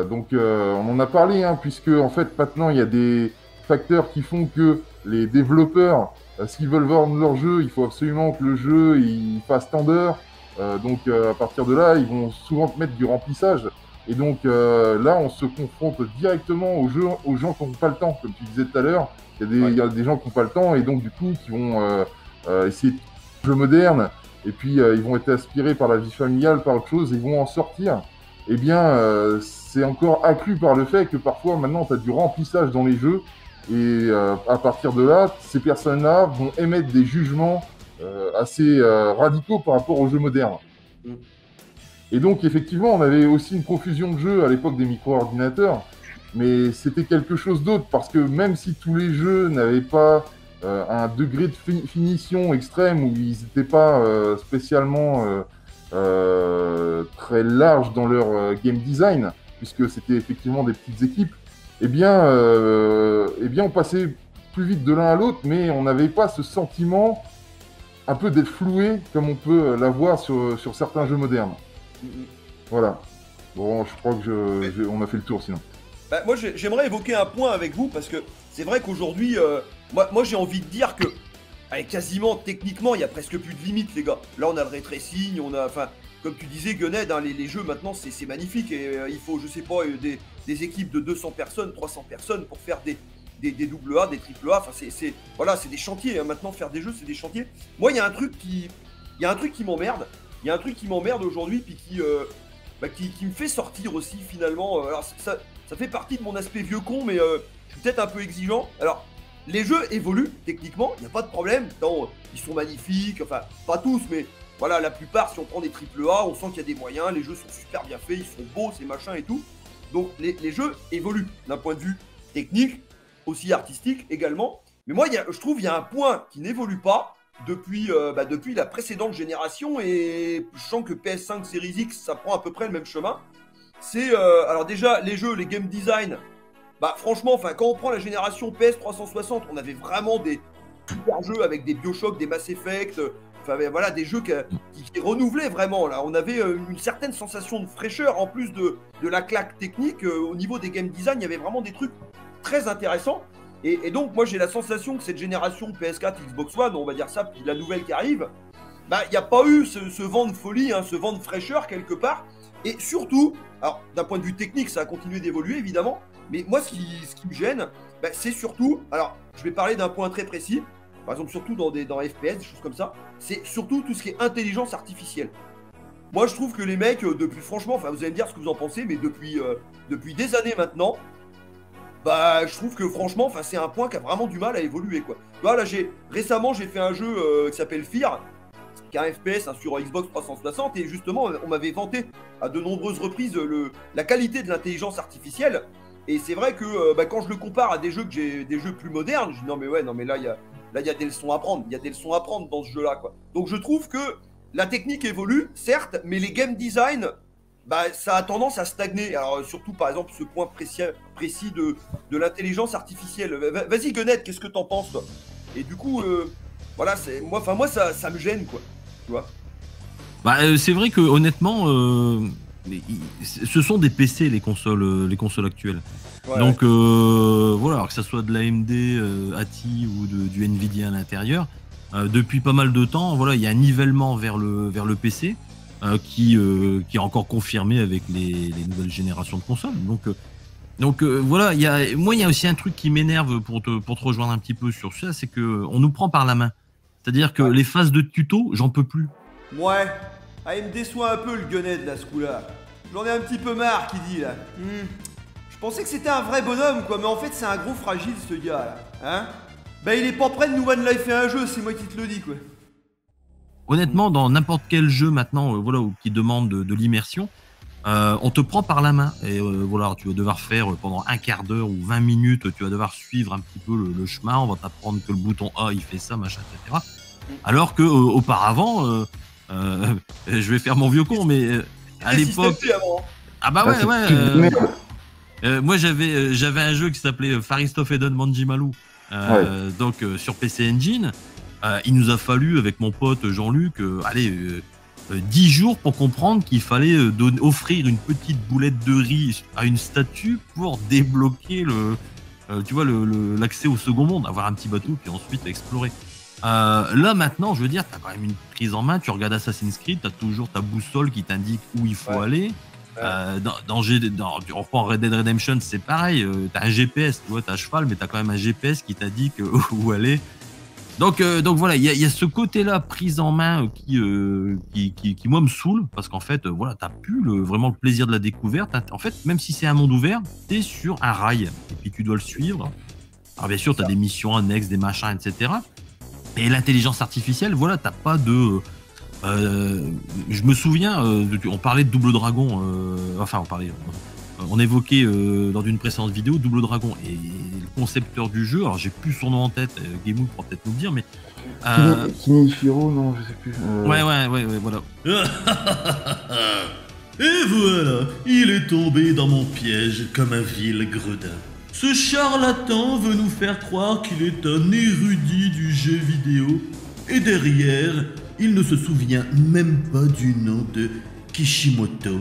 donc, on en a parlé, puisque en fait, maintenant, il y a des facteurs qui font que les développeurs, s'ils veulent vendre leur jeu, il faut absolument que le jeu il fasse tant d'heures. Donc, à partir de là, ils vont souvent mettre du remplissage. Et donc, là, on se confronte directement aux gens qui n'ont pas le temps. Comme tu disais tout à l'heure, il y a des gens qui n'ont pas le temps et donc, du coup, qui vont essayer de jeux modernes. Et puis, ils vont être aspirés par la vie familiale, par autre chose, et ils vont en sortir. Eh bien, c'est encore accru par le fait que parfois, maintenant, tu as du remplissage dans les jeux. Et à partir de là, ces personnes-là vont émettre des jugements assez radicaux par rapport aux jeux modernes. Et donc, effectivement, on avait aussi une profusion de jeux à l'époque des micro-ordinateurs. Mais c'était quelque chose d'autre, parce que même si tous les jeux n'avaient pas à un degré de finition extrême où ils n'étaient pas spécialement très larges dans leur game design, puisque c'était effectivement des petites équipes, eh bien on passait plus vite de l'un à l'autre, mais on n'avait pas ce sentiment un peu d'être floué comme on peut l'avoir sur certains jeux modernes. Voilà. Bon, je crois que on a fait le tour sinon. Bah, moi, j'aimerais évoquer un point avec vous, parce que c'est vrai qu'aujourd'hui, moi j'ai envie de dire que allez, quasiment, techniquement, il y a presque plus de limites, les gars. Là, on a le ray tracing, on a, enfin, comme tu disais, Gunhead, hein, les jeux maintenant, c'est magnifique. Et il faut, je sais pas, des équipes de 200 personnes, 300 personnes pour faire des AA, des AAA. Enfin, voilà, c'est des chantiers. Hein. Maintenant, faire des jeux, c'est des chantiers. Moi, il y a un truc qui m'emmerde. Il y a un truc qui m'emmerde aujourd'hui, puis qui me fait sortir aussi, finalement. Alors, ça fait partie de mon aspect vieux con, mais je suis peut-être un peu exigeant. Alors, les jeux évoluent, techniquement, il n'y a pas de problème. Ils sont magnifiques, enfin, pas tous, mais voilà, la plupart, si on prend des AAA, on sent qu'il y a des moyens, les jeux sont super bien faits, ils sont beaux, ces machins et tout. Donc, les jeux évoluent d'un point de vue technique, aussi artistique également. Mais moi, je trouve qu'il y a un point qui n'évolue pas depuis la précédente génération, et je sens que PS5 Series X, ça prend à peu près le même chemin. C'est, alors déjà, les jeux, les game design, bah franchement, enfin quand on prend la génération PS 360, on avait vraiment des super jeux avec des BioShock, des Mass Effect, enfin voilà, des jeux qui renouvelaient vraiment. Là, on avait une certaine sensation de fraîcheur en plus de la claque technique. Au niveau des game design, il y avait vraiment des trucs très intéressants. Et donc moi j'ai la sensation que cette génération PS4, Xbox One, on va dire ça, puis la nouvelle qui arrive, bah il n'y a pas eu ce vent de folie, hein, ce vent de fraîcheur quelque part. Et surtout, alors d'un point de vue technique, ça a continué d'évoluer évidemment. Mais moi, ce qui me gêne, bah, c'est surtout, alors je vais parler d'un point très précis, par exemple surtout dans FPS, des choses comme ça, c'est surtout tout ce qui est intelligence artificielle. Moi je trouve que les mecs, depuis franchement, enfin vous allez me dire ce que vous en pensez, mais depuis des années maintenant, bah je trouve que franchement, enfin c'est un point qui a vraiment du mal à évoluer quoi. Tu vois, là récemment j'ai fait un jeu qui s'appelle Fear, qui est un FPS hein, sur Xbox 360, et justement on m'avait vanté à de nombreuses reprises la qualité de l'intelligence artificielle. Et c'est vrai que quand je le compare à des jeux plus modernes, je dis non mais là il y a des leçons à prendre, il y a des leçons à prendre dans ce jeu-là quoi. Donc je trouve que la technique évolue, certes, mais les game design, bah ça a tendance à stagner. Alors surtout par exemple ce point précis de l'intelligence artificielle. Vas-y Gunhead, qu'est-ce que t'en penses toi? Et du coup, voilà, moi ça me gêne quoi, tu vois. Bah c'est vrai que honnêtement, ce sont des PC les consoles actuelles. Ouais, donc voilà, alors que ça soit de l'AMD, ATI ou du Nvidia à l'intérieur, depuis pas mal de temps, voilà, il y a un nivellement vers le PC qui est encore confirmé avec les nouvelles générations de consoles. Donc voilà, il y a aussi un truc qui m'énerve pour te rejoindre un petit peu sur ça, c'est que on nous prend par la main. C'est-à-dire que les phases de tuto, j'en peux plus. Ouais. Ah, il me déçoit un peu le Gunhead là, ce coup-là. J'en ai un petit peu marre, qui dit là. Je pensais que c'était un vrai bonhomme quoi, mais en fait c'est un gros fragile ce gars là. Hein? Bah il est pas prêt de nous one life et un jeu, c'est moi qui te le dis quoi. Honnêtement, dans n'importe quel jeu maintenant, voilà, qui demande de l'immersion, on te prend par la main. Et voilà, tu vas devoir faire pendant un quart d'heure ou 20 minutes, tu vas devoir suivre un petit peu le chemin, on va t'apprendre que le bouton A il fait ça, machin, etc. Alors que auparavant, je vais faire mon vieux con, mais à l'époque. Ah bah ouais. Moi j'avais un jeu qui s'appelait Faristof Eden Manjimalou, donc sur PC Engine. Il nous a fallu avec mon pote Jean-Luc 10 jours pour comprendre qu'il fallait offrir une petite boulette de riz à une statue pour débloquer l'accès au second monde, avoir un petit bateau puis ensuite explorer. Là maintenant, je veux dire, t'as quand même une prise en main. Tu regardes Assassin's Creed, t'as toujours ta boussole qui t'indique où il faut aller. On reprend Red Dead Redemption, c'est pareil. T'as un GPS, tu vois, t'as cheval, mais t'as quand même un GPS qui t'indique où aller. Donc voilà, il y a ce côté-là prise en main qui moi me saoule, parce qu'en fait, voilà, t'as plus vraiment le plaisir de la découverte. En fait, même si c'est un monde ouvert, t'es sur un rail et puis tu dois le suivre. Alors bien sûr, t'as des missions annexes, des machins, etc. Et l'intelligence artificielle, voilà, t'as pas de... je me souviens, on parlait de Double Dragon, on évoquait dans une précédente vidéo Double Dragon, et le concepteur du jeu. Alors j'ai plus son nom en tête, Gamou pourra peut-être nous le dire, mais Kinishiro, non, je sais plus. Ouais, voilà. Et voilà, il est tombé dans mon piège comme un vil gredin. Ce charlatan veut nous faire croire qu'il est un érudit du jeu vidéo. Et derrière, il ne se souvient même pas du nom de Kishimoto.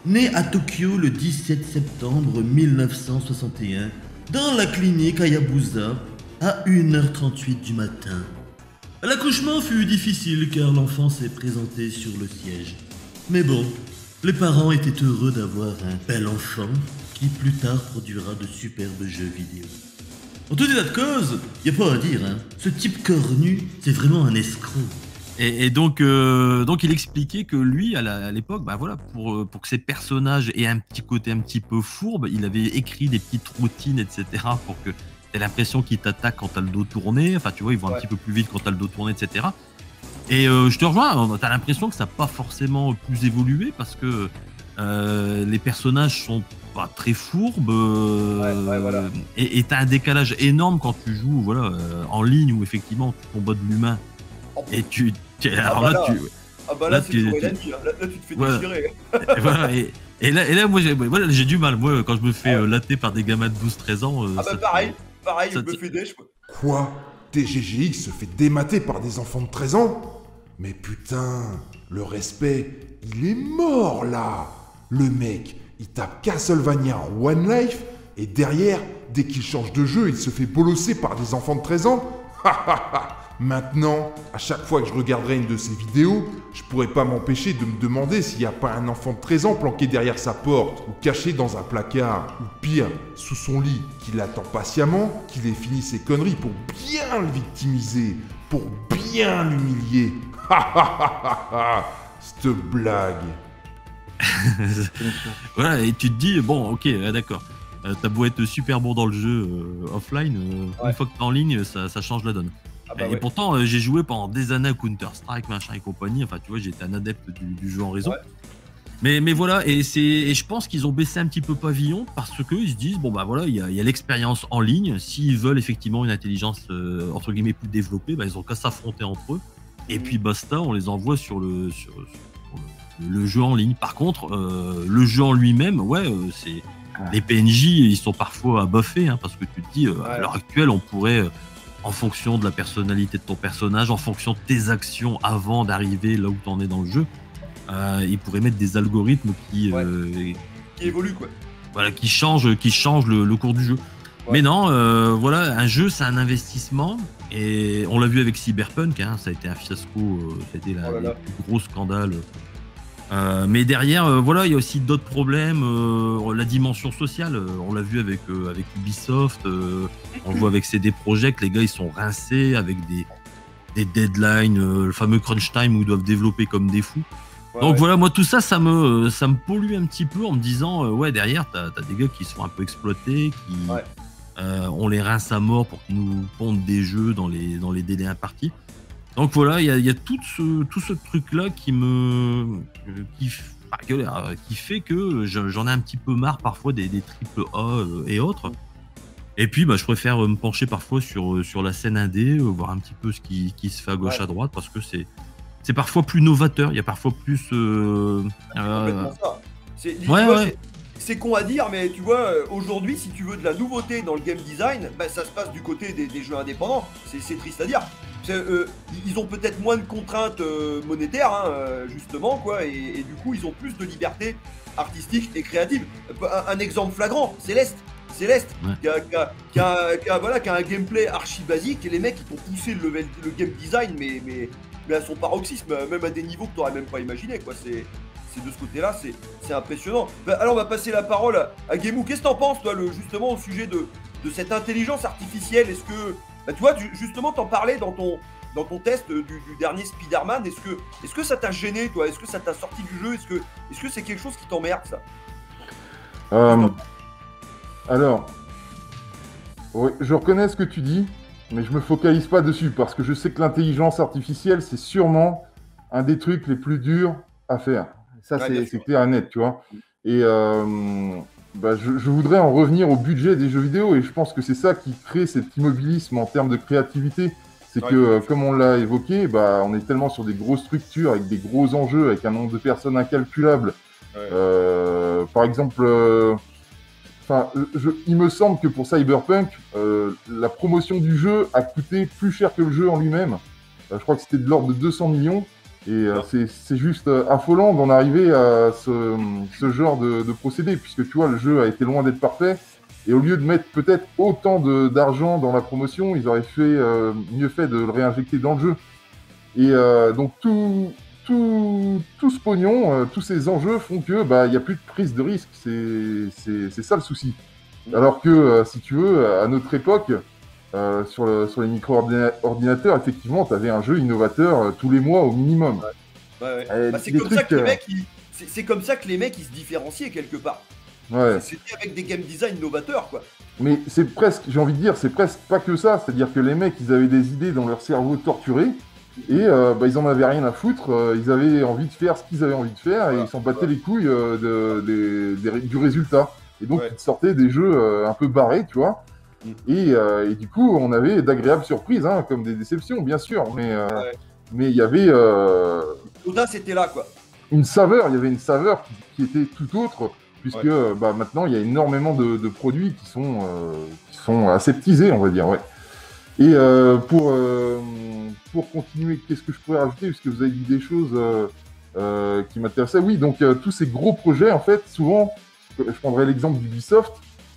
Né à Tokyo le 17 septembre 1961, dans la clinique Hayabusa, à 1h38 du matin. L'accouchement fut difficile car l'enfant s'est présenté sur le siège. Mais bon, les parents étaient heureux d'avoir un bel enfant qui plus tard produira de superbes jeux vidéo. En tout état de cause, y a pas à dire, hein. Ce type cornu, c'est vraiment un escroc. Et donc il expliquait que lui, à l'époque, bah voilà, pour que ses personnages aient un petit côté un petit peu fourbe, il avait écrit des petites routines, etc. pour que t'aies l'impression qu'il t'attaque quand t'as le dos tourné. Enfin, tu vois, il va un petit peu plus vite quand t'as le dos tourné, etc. Et je te rejoins, t'as l'impression que ça n'a pas forcément plus évolué parce que les personnages sont pas très fourbes voilà. et t'as un décalage énorme quand tu joues en ligne où effectivement tu combats de l'humain et alors là c'est toujours Elani, là tu te fais déchirer. Et voilà, et là moi j'ai du mal, moi quand je me fais latter par des gamins de 12-13 ans. Pareil, je me fais déch. Quoi? TGGX se fait démater par des enfants de 13 ans? Mais putain, le respect, il est mort là. Le mec, il tape Castlevania en One Life, et derrière, dès qu'il change de jeu, il se fait bolosser par des enfants de 13 ans. Maintenant, à chaque fois que je regarderai une de ces vidéos, je pourrais pas m'empêcher de me demander s'il n'y a pas un enfant de 13 ans planqué derrière sa porte, ou caché dans un placard, ou pire, sous son lit, qui l'attend patiemment, qu'il ait fini ses conneries pour bien le victimiser, pour bien l'humilier. Cette blague. Voilà, et tu te dis, bon, ok, d'accord. T'as beau être super bon dans le jeu offline, une fois que t'es en ligne, ça change la donne. Et pourtant, j'ai joué pendant des années à Counter-Strike, machin et compagnie. Enfin, tu vois, j'étais un adepte du jeu en réseau. Ouais. Mais voilà, et je pense qu'ils ont baissé un petit peu pavillon parce qu'ils se disent, bon, bah voilà, il y a l'expérience en ligne. S'ils veulent effectivement une intelligence, entre guillemets, plus développée, bah, ils ont qu'à s'affronter entre eux. Et puis basta, on les envoie sur le jeu en ligne. Par contre, le jeu en lui-même, c'est les PNJ, ils sont parfois à buffer, hein, parce que tu te dis, à l'heure actuelle, on pourrait, en fonction de la personnalité de ton personnage, en fonction de tes actions avant d'arriver là où tu en es dans le jeu, ils pourraient mettre des algorithmes qui évoluent, quoi. Voilà, qui changent le cours du jeu. Ouais. Mais non, voilà, un jeu, c'est un investissement. Et on l'a vu avec Cyberpunk, hein, ça a été un fiasco, ça a été le plus gros scandale. Mais derrière, voilà, il y a aussi d'autres problèmes. La dimension sociale, on l'a vu avec Ubisoft, on le voit avec CD Projekt, les gars ils sont rincés avec des deadlines, le fameux crunch time où ils doivent développer comme des fous. Donc voilà, moi tout ça, ça me pollue un petit peu en me disant, derrière t'as des gars qui se font un peu exploiter, qui on les rince à mort pour qu'ils nous pondent des jeux dans les délais impartis. Donc voilà, il y a tout ce truc-là qui fait que j'en ai un petit peu marre parfois des triple A et autres. Et puis je préfère me pencher parfois sur la scène indé, voir un petit peu ce qui se fait à gauche à droite, parce que c'est parfois plus novateur, il y a parfois plus... complètement ça. C'est con à dire, mais tu vois, aujourd'hui, si tu veux de la nouveauté dans le game design, ça se passe du côté des jeux indépendants. C'est triste à dire. Ils ont peut-être moins de contraintes monétaires, hein, justement, quoi, et du coup, ils ont plus de liberté artistique et créative. Un exemple flagrant, Céleste, qui a un gameplay archi basique, et les mecs, ils t'ont poussé le game design, mais à son paroxysme, même à des niveaux que tu n'aurais même pas imaginé, quoi. C'est de ce côté-là, c'est impressionnant. Alors, on va passer la parole à Gamou. Qu'est-ce que t'en penses, toi, justement, au sujet de cette intelligence artificielle? Est-ce que, tu vois, justement, t'en parlais dans ton test du dernier Spider-Man. Est-ce que ça t'a gêné, toi? Est-ce que ça t'a sorti du jeu? Est-ce que c'est quelque chose qui t'emmerde, ça? Alors, je reconnais ce que tu dis, mais je me focalise pas dessus, parce que je sais que l'intelligence artificielle, c'est sûrement un des trucs les plus durs à faire. Ça, c'est clair et net, tu vois. Et je voudrais en revenir au budget des jeux vidéo, et je pense que c'est ça qui crée cet immobilisme en termes de créativité. C'est que, comme on l'a évoqué, on est tellement sur des grosses structures, avec des gros enjeux, avec un nombre de personnes incalculable. Par exemple, il me semble que pour Cyberpunk, la promotion du jeu a coûté plus cher que le jeu en lui-même. Je crois que c'était de l'ordre de 200 millions. Et c'est juste affolant d'en arriver à ce genre de procédé, puisque tu vois, le jeu a été loin d'être parfait. Et au lieu de mettre peut-être autant d'argent dans la promotion, ils auraient mieux fait de le réinjecter dans le jeu. Et donc tout ce pognon, tous ces enjeux font que il n'y a plus de prise de risque. C'est ça le souci. Alors que si tu veux, à notre époque, sur les micro-ordinateurs, effectivement, tu avais un jeu innovateur tous les mois au minimum. C'est comme ça que les mecs, c'est comme ça que les mecs ils se différenciaient quelque part. C'était avec des game design novateurs, quoi. Mais c'est presque, j'ai envie de dire, c'est presque pas que ça. C'est-à-dire que les mecs, ils avaient des idées dans leur cerveau torturé, et ils en avaient rien à foutre. Ils avaient envie de faire ce qu'ils avaient envie de faire, et ils s'en battaient les couilles du résultat. Et donc, ils sortaient des jeux un peu barrés, tu vois. Et du coup, on avait d'agréables surprises, hein, comme des déceptions, bien sûr. Mais il y avait... l'audace était là, quoi. Une saveur, il y avait une saveur qui était tout autre, puisque maintenant, il y a énormément de produits qui sont aseptisés, on va dire, Et pour continuer, qu'est-ce que je pourrais rajouter, puisque vous avez dit des choses qui m'intéressaient. Oui, donc tous ces gros projets, en fait, souvent, je prendrais l'exemple d'Ubisoft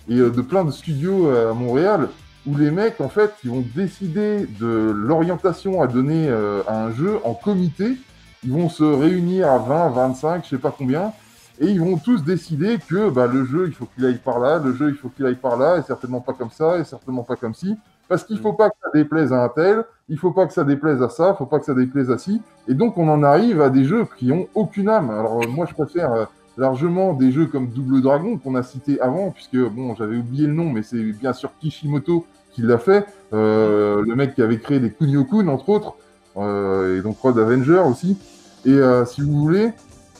et de plein de studios à Montréal, où les mecs, en fait, ils vont décider de l'orientation à donner à un jeu en comité. Ils vont se réunir à 20, 25, je sais pas combien, et ils vont tous décider que le jeu, il faut qu'il aille par là, le jeu, il faut qu'il aille par là, et certainement pas comme ça, et certainement pas comme ci, parce qu'il faut pas que ça déplaise à un tel, il faut pas que ça déplaise à ça, il faut pas que ça déplaise à ci, et donc on en arrive à des jeux qui ont aucune âme. Alors moi, je préfère largement des jeux comme Double Dragon, qu'on a cité avant, puisque, j'avais oublié le nom, mais c'est bien sûr Kishimoto qui l'a fait, le mec qui avait créé les Kunio-kun, entre autres, et donc Road Avenger aussi. Et si vous voulez,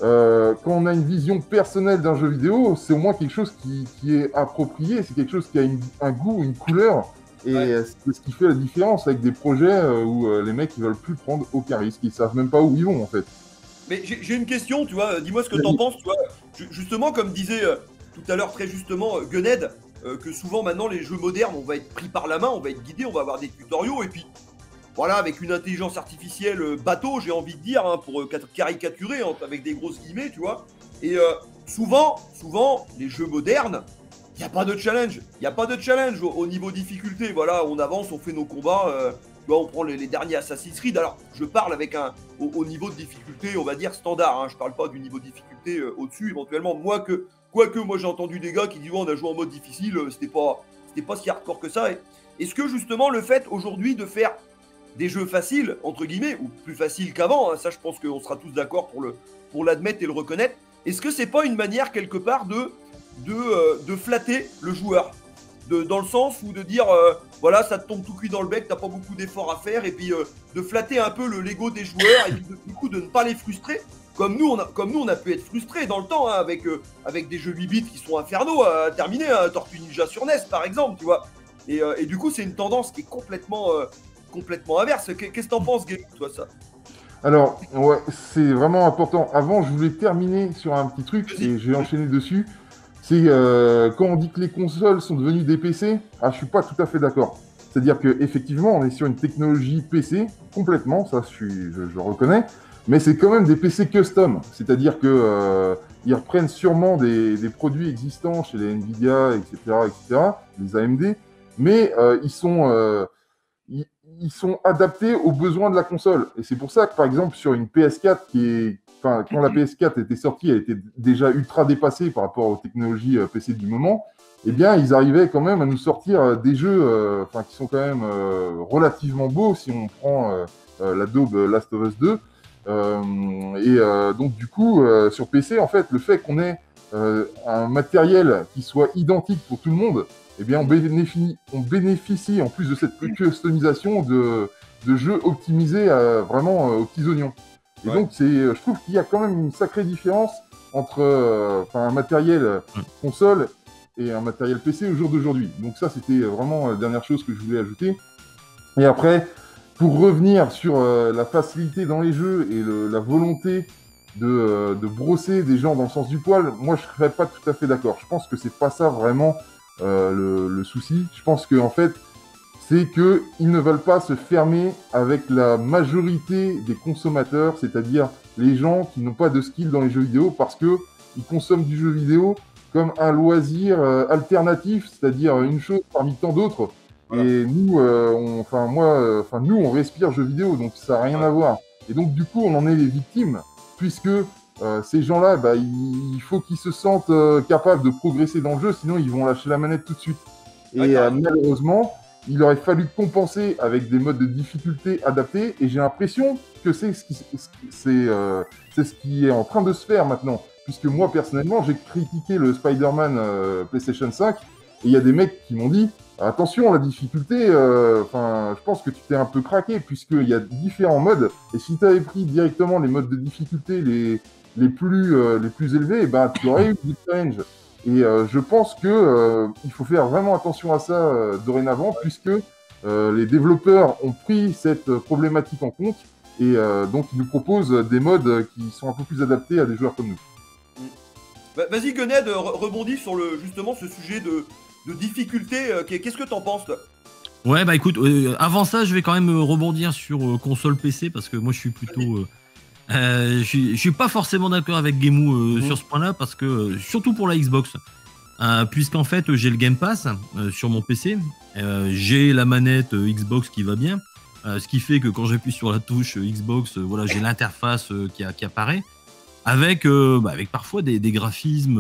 quand on a une vision personnelle d'un jeu vidéo, c'est au moins quelque chose qui est approprié, c'est quelque chose qui a un goût, une couleur, et c'est ce qui fait la différence avec des projets où les mecs ils veulent plus prendre aucun risque, ils savent même pas où ils vont en fait. Mais j'ai une question, tu vois, dis-moi ce que t'en penses, tu vois, justement comme disait tout à l'heure très justement Gunhead, que souvent maintenant les jeux modernes, on va être pris par la main, on va être guidé, on va avoir des tutoriaux, et puis voilà, avec une intelligence artificielle bateau, j'ai envie de dire, hein, pour caricaturer, avec des grosses guillemets, tu vois. Et souvent, les jeux modernes, il n'y a pas de challenge. Il n'y a pas de challenge au niveau difficulté. Voilà, on avance, on fait nos combats. Tu vois, on prend les derniers Assassin's Creed. Alors, je parle avec au niveau de difficulté, on va dire standard. Hein, je parle pas du niveau de difficulté au-dessus, éventuellement. Quoique, moi, j'ai entendu des gars qui disent, on a joué en mode difficile, c'était pas si hardcore que ça. Est-ce que, justement, le fait, aujourd'hui, de faire des jeux faciles, entre guillemets, ou plus faciles qu'avant, hein, ça je pense qu'on sera tous d'accord pour l'admettre et le reconnaître, est-ce que c'est pas une manière quelque part de flatter le joueur, dans le sens où de dire voilà, ça te tombe tout cuit dans le bec, t'as pas beaucoup d'efforts à faire, et puis de flatter un peu l'ego des joueurs, et puis du coup de ne pas les frustrer, comme nous on a pu être frustrés dans le temps, hein, avec des jeux 8 bits qui sont infernaux à terminer, hein, Tortue Ninja sur NES par exemple, tu vois, et du coup c'est une tendance qui est complètement inverse. Qu'est-ce que t'en penses, Game, toi, ça? Alors, ouais, c'est vraiment important. Avant, je voulais terminer sur un petit truc, et je vais enchaîner dessus. C'est quand on dit que les consoles sont devenues des PC, je suis pas tout à fait d'accord. C'est-à-dire qu'effectivement, on est sur une technologie PC, complètement, ça je reconnais, mais c'est quand même des PC custom. C'est-à-dire que ils reprennent sûrement des produits existants chez les Nvidia, etc., les AMD, mais ils sont adaptés aux besoins de la console. Et c'est pour ça que, par exemple, sur une PS4 quand la PS4 était sortie, elle était déjà ultra dépassée par rapport aux technologies PC du moment, eh bien, ils arrivaient quand même à nous sortir des jeux qui sont quand même relativement beaux, si on prend l'Adobe Last of Us 2. Donc, du coup, sur PC, en fait, le fait qu'on ait un matériel qui soit identique pour tout le monde, eh bien, on bénéficie, en plus de cette customisation, de jeux optimisés vraiment aux petits oignons. Et donc, je trouve qu'il y a quand même une sacrée différence entre un matériel console et un matériel PC au jour d'aujourd'hui. Donc ça, c'était vraiment la dernière chose que je voulais ajouter. Et après, pour revenir sur la facilité dans les jeux et la volonté de brosser des gens dans le sens du poil, moi je serais pas tout à fait d'accord. Je pense que c'est pas ça vraiment le souci. Je pense que en fait, c'est qu'ils ne veulent pas se fermer avec la majorité des consommateurs, c'est-à-dire les gens qui n'ont pas de skill dans les jeux vidéo parce que ils consomment du jeu vidéo comme un loisir alternatif, c'est-à-dire une chose parmi tant d'autres. Voilà. Et nous, nous, on respire jeux vidéo, donc ça n'a rien à voir. Et donc, du coup, on en est les victimes, puisque ces gens-là, bah, il faut qu'ils se sentent capables de progresser dans le jeu, sinon ils vont lâcher la manette tout de suite. Et malheureusement, il aurait fallu compenser avec des modes de difficulté adaptés, et j'ai l'impression que c'est ce qui est en train de se faire maintenant. Puisque moi, personnellement, j'ai critiqué le Spider-Man PlayStation 5, et il y a des mecs qui m'ont dit « Attention, la difficulté, je pense que tu t'es un peu craqué, puisqu'il y a différents modes, et si tu avais pris directement les modes de difficulté les plus élevés, bah, tu aurais eu du challenge. » Et je pense qu'il faut faire vraiment attention à ça dorénavant, puisque les développeurs ont pris cette problématique en compte, et donc ils nous proposent des modes qui sont un peu plus adaptés à des joueurs comme nous. Vas-y Gunhead, rebondis sur justement ce sujet de difficulté. Qu'est-ce que t'en penses toi? Ouais, bah écoute, avant ça, je vais quand même rebondir sur console PC parce que moi je suis plutôt. Je suis pas forcément d'accord avec Gemou sur ce point-là parce que, surtout pour la Xbox, puisqu'en fait j'ai le Game Pass sur mon PC, j'ai la manette Xbox qui va bien, ce qui fait que quand j'appuie sur la touche Xbox, voilà, j'ai l'interface qui apparaît. Avec parfois des graphismes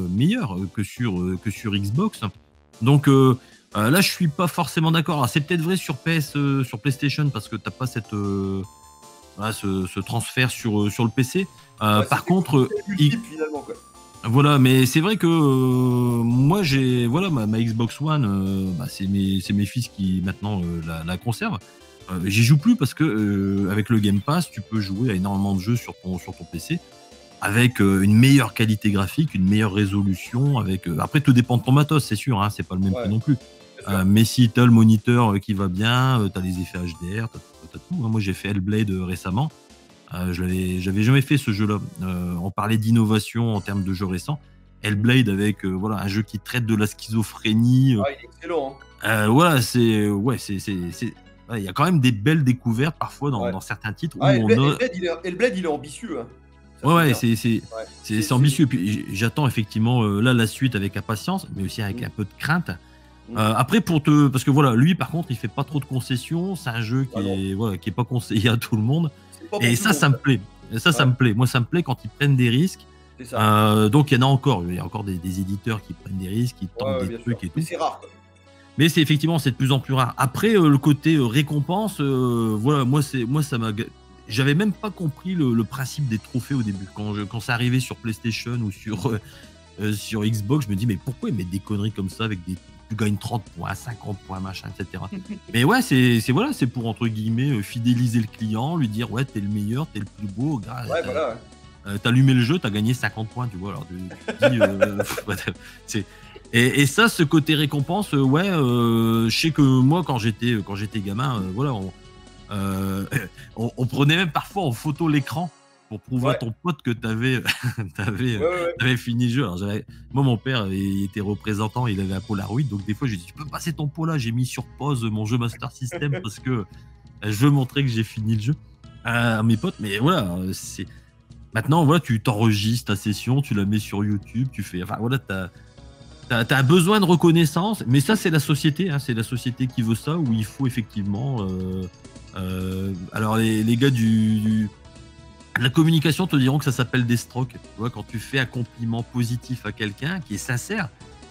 meilleurs que sur Xbox. Donc là, je suis pas forcément d'accord. Alors, c'est peut-être vrai sur PlayStation parce que t'as pas ce transfert sur le PC. Par contre, finalement, quoi. Voilà, mais c'est vrai que moi j'ai ma Xbox One, c'est mes fils qui maintenant la conservent. J'y joue plus parce que avec le Game Pass, tu peux jouer à énormément de jeux sur ton PC avec une meilleure qualité graphique, une meilleure résolution. Après, tout dépend de ton matos, c'est sûr, hein, c'est pas le même prix non plus. Mais si t'as le moniteur qui va bien, t'as les effets HDR, t'as tout. Hein. Moi, j'ai fait Hellblade récemment. J'avais jamais fait ce jeu-là. On parlait d'innovation en termes de jeux récents. Hellblade avec un jeu qui traite de la schizophrénie. Il est excellent. Hein. Il y a quand même des belles découvertes parfois dans certains titres. Hellblade, il est ambitieux. Hein. C'est ambitieux. Puis j'attends effectivement là la suite avec impatience, mais aussi avec un peu de crainte. Après parce que voilà, lui par contre, il fait pas trop de concessions. C'est un jeu qui est pas conseillé à tout le monde. Et ça me plaît. Ça me plaît. Moi, ça me plaît quand ils prennent des risques. Donc il y a encore des éditeurs qui prennent des risques, qui tentent des trucs et tout. Mais c'est rare. Mais c'est de plus en plus rare. Après, le côté récompense, moi ça m'a. J'avais même pas compris le principe des trophées au début. Quand c'est arrivé sur PlayStation ou sur Xbox, je me dis mais pourquoi ils mettent des conneries comme ça avec tu gagnes 30 points, 50 points, machin, etc. Mais ouais, c'est pour entre guillemets fidéliser le client, lui dire ouais t'es le meilleur, t'es le plus beau. T'as allumé le jeu, t'as gagné 50 points, tu vois. Alors tu dis Et ça, ce côté récompense, je sais que moi, quand j'étais gamin, on prenait même parfois en photo l'écran pour prouver à ton pote que t'avais fini le jeu. Alors, moi, mon père il était représentant, il avait un Polaroid, donc des fois, je lui dis tu peux passer ton pot là, j'ai mis sur pause mon jeu Master System parce que je veux montrer que j'ai fini le jeu à mes potes. Mais voilà, maintenant, tu t'enregistres ta session, tu la mets sur YouTube, tu fais, t'as besoin de reconnaissance, mais ça c'est la société, hein, c'est la société qui veut ça, où il faut effectivement. Alors les gars de la communication te diront que ça s'appelle des strokes. Tu vois, quand tu fais un compliment positif à quelqu'un qui est sincère,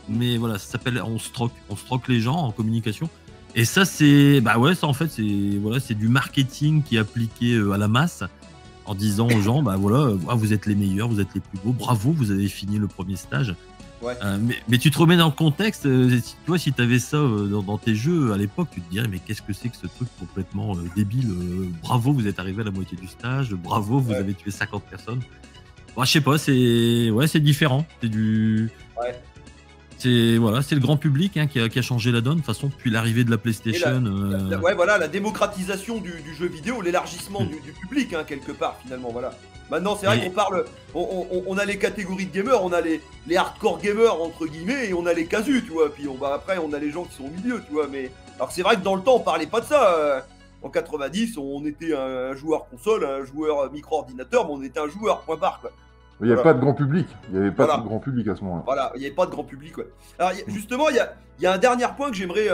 mais voilà, ça s'appelle on stroke les gens en communication. Et ça c'est, ça en fait c'est du marketing qui est appliqué à la masse. En disant aux gens, vous êtes les meilleurs, vous êtes les plus beaux, bravo, vous avez fini le premier stage. Mais tu te remets dans le contexte, tu vois, si tu avais ça dans tes jeux à l'époque, tu te dirais, mais qu'est-ce que c'est que ce truc complètement débile, bravo, vous êtes arrivé à la moitié du stage, bravo, vous avez tué 50 personnes. Je sais pas, c'est différent, C'est voilà, c'est le grand public qui a changé la donne, de toute façon, depuis l'arrivée de la PlayStation. Ouais, voilà, la démocratisation du jeu vidéo, l'élargissement du public, quelque part, finalement, voilà. Maintenant, c'est vrai qu'on parle, on a les catégories de gamers, on a les hardcore gamers, entre guillemets, et on a les casus, tu vois, puis après, on a les gens qui sont au milieu, tu vois, mais... Alors, c'est vrai que dans le temps, on parlait pas de ça. En 90, on était un joueur console, un joueur micro-ordinateur, mais on était un joueur, point barre, quoi. Il n'y avait pas de grand public. Il n'y avait pas de grand public à ce moment-là. Voilà, il n'y avait pas de grand public. Ouais. Alors, justement, il y a un dernier point que j'aimerais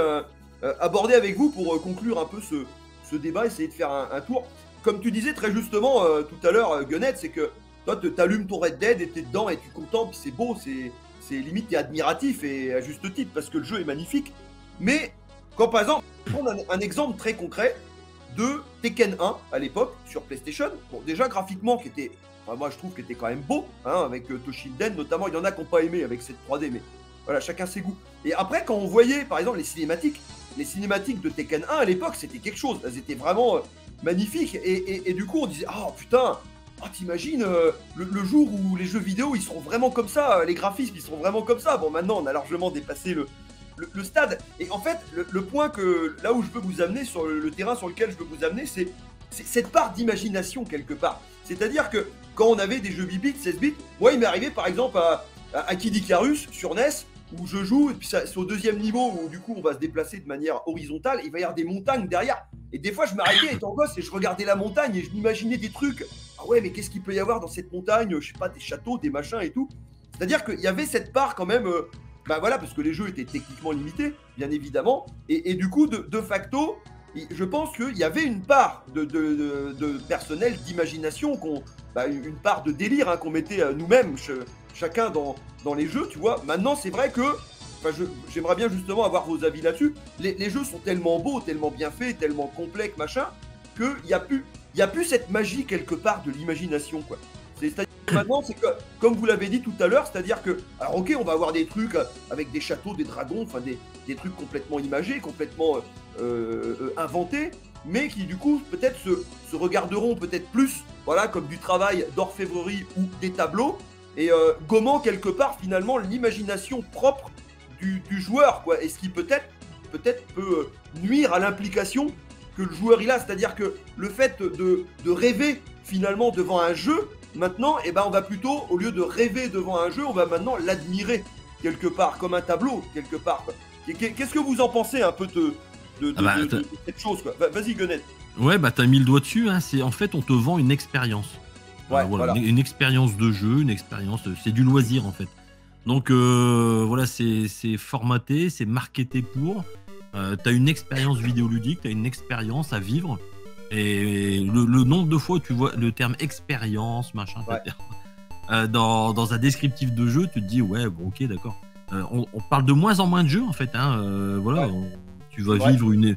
aborder avec vous pour conclure un peu ce débat, essayer de faire un tour. Comme tu disais très justement tout à l'heure, Gunette, c'est que toi, tu allumes ton Red Dead et tu es dedans et tu contemples, c'est beau, c'est limite, tu es admiratif et à juste titre parce que le jeu est magnifique. Mais quand par exemple, je prends un exemple très concret de Tekken 1 à l'époque sur PlayStation, bon, déjà graphiquement qui était... moi, je trouve qu'il était quand même beau, avec Toshinden notamment. Il y en a qui n'ont pas aimé avec cette 3D, mais voilà, chacun ses goûts. Et après, quand on voyait, par exemple, les cinématiques de Tekken 1 à l'époque, c'était quelque chose. Elles étaient vraiment magnifiques. Et du coup, on disait, oh putain, t'imagines le jour où les jeux vidéo, ils seront vraiment comme ça, les graphismes, ils seront vraiment comme ça. Bon, maintenant, on a largement dépassé le stade. Et en fait, le point que là où je veux vous amener, sur le terrain sur lequel je veux vous amener, c'est cette part d'imagination quelque part. C'est-à-dire que quand on avait des jeux 8 bits, 16 bits, moi il m'est arrivé par exemple à Kid Icarus sur NES, où je joue, et puis c'est au deuxième niveau où du coup on va se déplacer de manière horizontale, et il va y avoir des montagnes derrière. Et des fois je m'arrêtais étant gosse et je regardais la montagne et je m'imaginais des trucs. Ah ouais, mais qu'est-ce qu'il peut y avoir dans cette montagne? Je sais pas, des châteaux, des machins et tout. C'est-à-dire qu'il y avait cette part quand même, voilà, parce que les jeux étaient techniquement limités, bien évidemment, et du coup de facto, je pense qu'il y avait une part de personnel, d'imagination, une part de délire qu'on mettait nous-mêmes, chacun dans les jeux, tu vois. Maintenant, c'est vrai que, j'aimerais bien justement avoir vos avis là-dessus. Les jeux sont tellement beaux, tellement bien faits, tellement complets, machin, qu'il n'y a plus cette magie quelque part de l'imagination, quoi. C'est-à-dire que maintenant, c'est que, comme vous l'avez dit tout à l'heure, c'est-à-dire que, alors ok, on va avoir des trucs avec des châteaux, des dragons, enfin des trucs complètement imagés, complètement inventés, mais qui du coup peut-être se regarderont peut-être plus, voilà, comme du travail d'orfèvrerie ou des tableaux, et gommant quelque part finalement l'imagination propre du joueur, quoi, et ce qui peut-être peut nuire à l'implication que le joueur il a, c'est-à-dire que le fait de rêver finalement devant un jeu, maintenant, on va plutôt, au lieu de rêver devant un jeu, on va maintenant l'admirer quelque part, comme un tableau quelque part. Qu'est-ce que vous en pensez un peu de cette chose, quoi? Vas-y, Gunette. Ouais, t'as mis le doigt dessus. C'est en fait, on te vend une expérience. Ouais, voilà. Une expérience de jeu, une expérience. C'est du loisir en fait. Donc voilà, c'est formaté, c'est marketé pour. T'as une expérience vidéoludique, t'as une expérience à vivre. Et le nombre de fois tu vois le terme expérience, machin, ouais. Dans un descriptif de jeu, tu te dis ouais, bon, ok, d'accord. On parle de moins en moins de jeux en fait. Voilà, ouais.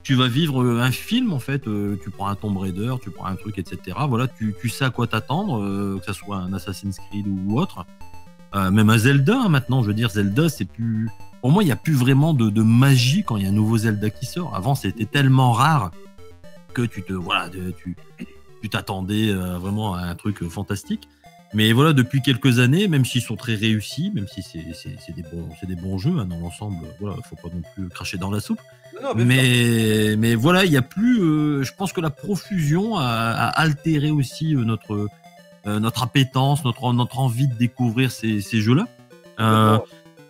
Tu vas vivre un film en fait. Tu prends un Tomb Raider, tu prends un truc, etc. Voilà, tu sais à quoi t'attendre, que ça soit un Assassin's Creed ou autre. Même un Zelda maintenant, je veux dire, Zelda, c'est plus. Pour moi, il n'y a plus vraiment de magie quand il y a un nouveau Zelda qui sort. Avant, c'était tellement rare que tu t'attendais vraiment à un truc fantastique. Mais voilà, depuis quelques années, même s'ils sont très réussis, même si c'est des bons jeux dans l'ensemble, voilà, faut pas non plus cracher dans la soupe. Non, mais voilà, il y a plus. Je pense que la profusion a altéré aussi notre appétence, notre envie de découvrir ces jeux-là.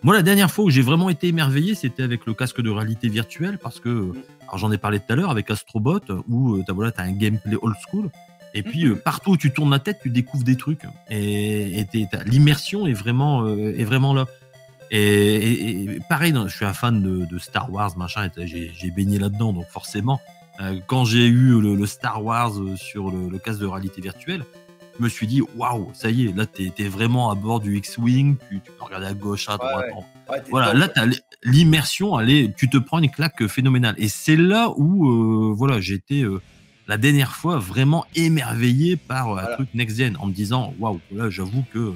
Moi, la dernière fois où j'ai vraiment été émerveillé, c'était avec le casque de réalité virtuelle, parce que, alors j'en ai parlé tout à l'heure avec Astrobot, où t'as un gameplay old school, et puis partout où tu tournes la tête, tu découvres des trucs, et l'immersion est vraiment là. Et pareil, je suis un fan de Star Wars, machin, j'ai baigné là-dedans, donc forcément, quand j'ai eu le Star Wars sur le casque de réalité virtuelle, je me suis dit, waouh, ça y est, là, t'es vraiment à bord du X-Wing, tu peux regarder à gauche, à droite. Ouais, voilà, là, t'as l'immersion, tu te prends une claque phénoménale. Et c'est là où, voilà, j'ai été, la dernière fois, vraiment émerveillé par un truc next-gen, en me disant, waouh, là, j'avoue que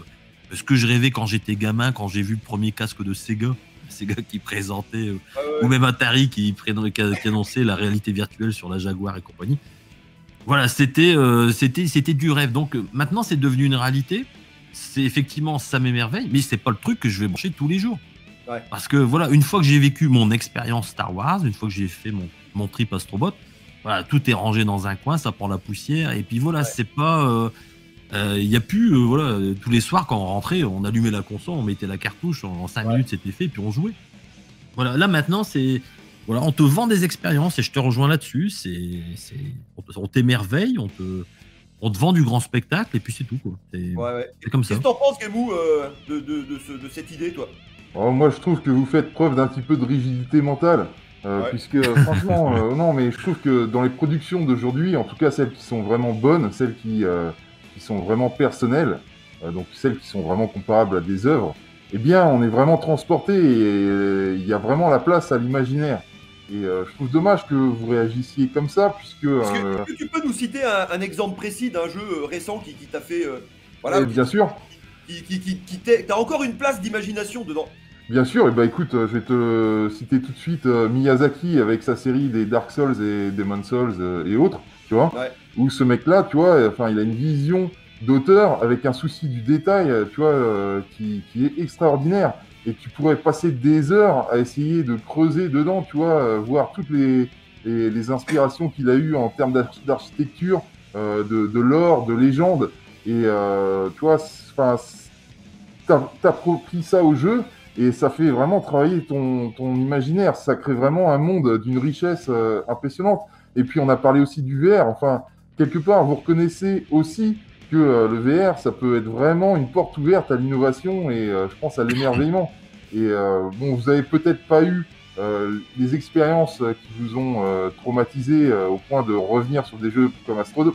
ce que je rêvais quand j'étais gamin, quand j'ai vu le premier casque de Sega qui présentait, ou même Atari qui annonçait la réalité virtuelle sur la Jaguar et compagnie. Voilà, c'était du rêve. Donc maintenant, c'est devenu une réalité. C'est effectivement, ça m'émerveille, mais c'est pas le truc que je vais brancher tous les jours. Ouais. Parce que voilà, une fois que j'ai vécu mon expérience Star Wars, une fois que j'ai fait mon trip Astrobot, voilà, tout est rangé dans un coin, ça prend la poussière, et puis voilà, c'est pas... Il n'y a plus, voilà, tous les soirs quand on rentrait, on allumait la console, on mettait la cartouche, en 5 minutes c'était fait, puis on jouait. Voilà, là maintenant, voilà, on te vend des expériences, et je te rejoins là-dessus, on t'émerveille, on te vend du grand spectacle, et puis c'est tout, quoi. C'est comme ça. Qu'est-ce que t'en penses, Gemou, de cette idée, toi? Moi, je trouve que vous faites preuve d'un petit peu de rigidité mentale. Puisque franchement, non, mais je trouve que dans les productions d'aujourd'hui, en tout cas celles qui sont vraiment bonnes, celles qui sont vraiment personnelles, donc celles qui sont vraiment comparables à des œuvres, eh bien, on est vraiment transporté et il y a vraiment la place à l'imaginaire. Et je trouve dommage que vous réagissiez comme ça, puisque... Est-ce que tu peux nous citer un exemple précis d'un jeu récent qui t'a fait... voilà, bien sûr. T'as encore une place d'imagination dedans. Bien sûr, et bah écoute, je vais te citer tout de suite Miyazaki avec sa série des Dark Souls et Demon Souls et autres, tu vois, où ce mec-là, tu vois, enfin, il a une vision d'auteur avec un souci du détail, tu vois, qui est extraordinaire. Et tu pourrais passer des heures à essayer de creuser dedans, tu vois, voir toutes les inspirations qu'il a eues en termes d'architecture, de lore, de légende. Et tu vois, enfin, t'appropries ça au jeu. Et ça fait vraiment travailler ton imaginaire. Ça crée vraiment un monde d'une richesse impressionnante. Et puis, on a parlé aussi du VR. Enfin, quelque part, vous reconnaissez aussi que le VR, ça peut être vraiment une porte ouverte à l'innovation et je pense à l'émerveillement. Et bon, vous avez peut-être pas eu les expériences qui vous ont traumatisé au point de revenir sur des jeux comme Astrobot.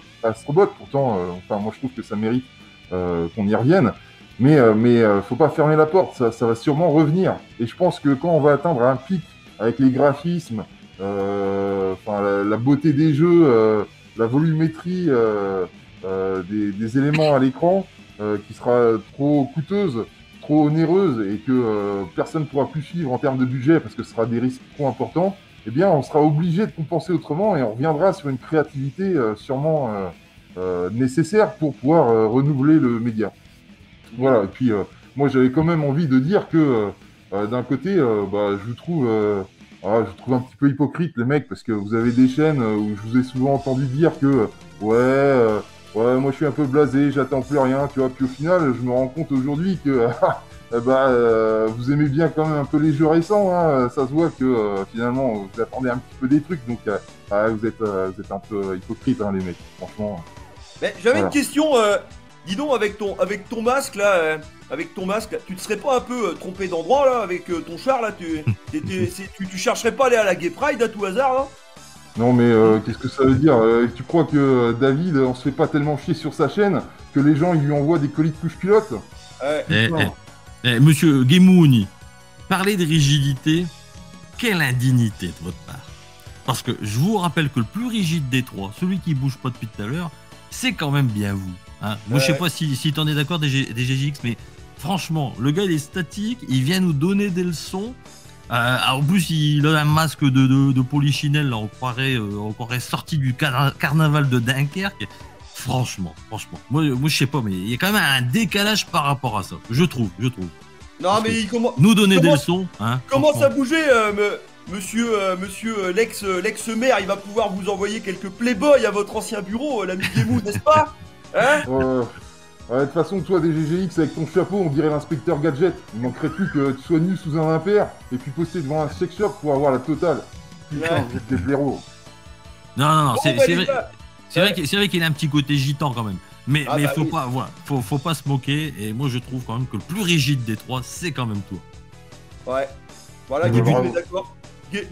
Pourtant, enfin, moi, je trouve que ça mérite qu'on y revienne. Mais faut pas fermer la porte, ça va sûrement revenir. Et je pense que quand on va atteindre un pic avec les graphismes, la beauté des jeux, la volumétrie des éléments à l'écran, qui sera trop coûteuse, trop onéreuse, et que personne ne pourra plus suivre en termes de budget parce que ce sera des risques trop importants, eh bien on sera obligé de compenser autrement et on reviendra sur une créativité sûrement nécessaire pour pouvoir renouveler le média. Voilà, et puis moi j'avais quand même envie de dire que d'un côté, je vous trouve un petit peu hypocrite les mecs, parce que vous avez des chaînes où je vous ai souvent entendu dire que ouais, moi je suis un peu blasé, j'attends plus rien, tu vois, puis au final je me rends compte aujourd'hui que vous aimez bien quand même un peu les jeux récents, hein. Ça se voit que finalement vous attendez un petit peu des trucs, donc vous êtes un peu hypocrite, hein, les mecs, franchement. Mais j'avais une question. Dis donc, avec ton masque là, tu te serais pas un peu trompé d'endroit là avec ton char là, tu chercherais pas à aller à la Gay Pride à tout hasard là? Non mais qu'est-ce que ça veut dire? Tu crois que David, on se fait pas tellement chier sur sa chaîne que les gens ils lui envoient des colis de couche-culotte? Monsieur Gemouni, parler de rigidité, quelle indignité de votre part. Parce que je vous rappelle que le plus rigide des trois, celui qui bouge pas depuis tout à l'heure, c'est quand même bien vous. Hein, moi, je sais pas si t'en es d'accord des GGX, mais franchement, le gars il est statique, il vient nous donner des leçons. En plus, il a un masque de polichinelle, là, on croirait sorti du carnaval de Dunkerque. Franchement, moi je sais pas, mais il y a quand même un décalage par rapport à ça. Je trouve. Non, mais nous donner des leçons. Hein, commence à bouger, monsieur l'ex-maire, il va pouvoir vous envoyer quelques playboys à votre ancien bureau, l'ami Gemou, n'est-ce pas? Hein? De toute façon, toi, des GGX avec ton chapeau, on dirait l'inspecteur Gadget. Il manquerait plus que tu sois nu sous un impair et puis posté devant un sex shop pour avoir la totale. Putain, vous êtes des blaireaux. Non, c'est vrai qu'il a un petit côté gitan quand même. Mais faut pas se moquer. Et moi, je trouve quand même que le plus rigide des trois, c'est quand même toi. Ouais. Voilà, Gemou, on est d'accord.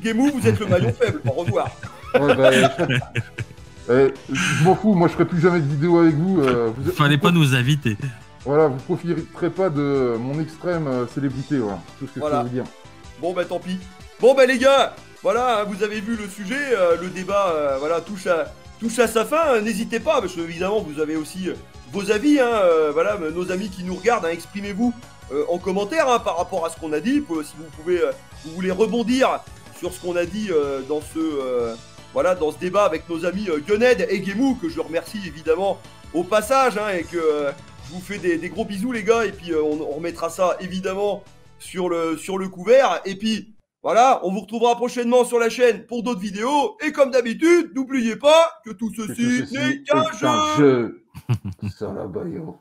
Gemou, vous êtes le maillon faible. Au revoir. Je m'en fous, moi je ferai plus jamais de vidéo avec vous. Fallait pas nous inviter. Voilà, vous profiterez pas de mon extrême célébrité, voilà. Tout ce que je peux vous dire. Bon bah tant pis. Bon bah les gars, voilà, vous avez vu le sujet, le débat touche à sa fin. N'hésitez pas, parce que évidemment vous avez aussi vos avis, nos amis qui nous regardent, exprimez-vous en commentaire par rapport à ce qu'on a dit. Si vous voulez rebondir sur ce qu'on a dit dans ce débat avec nos amis Gunhead et Gemou, que je remercie évidemment au passage, et que je vous fais des gros bisous les gars, et puis on remettra ça évidemment sur le couvert. Et puis, voilà, on vous retrouvera prochainement sur la chaîne pour d'autres vidéos. Et comme d'habitude, n'oubliez pas que tout ceci n'est qu'un jeu. Ça la baillot.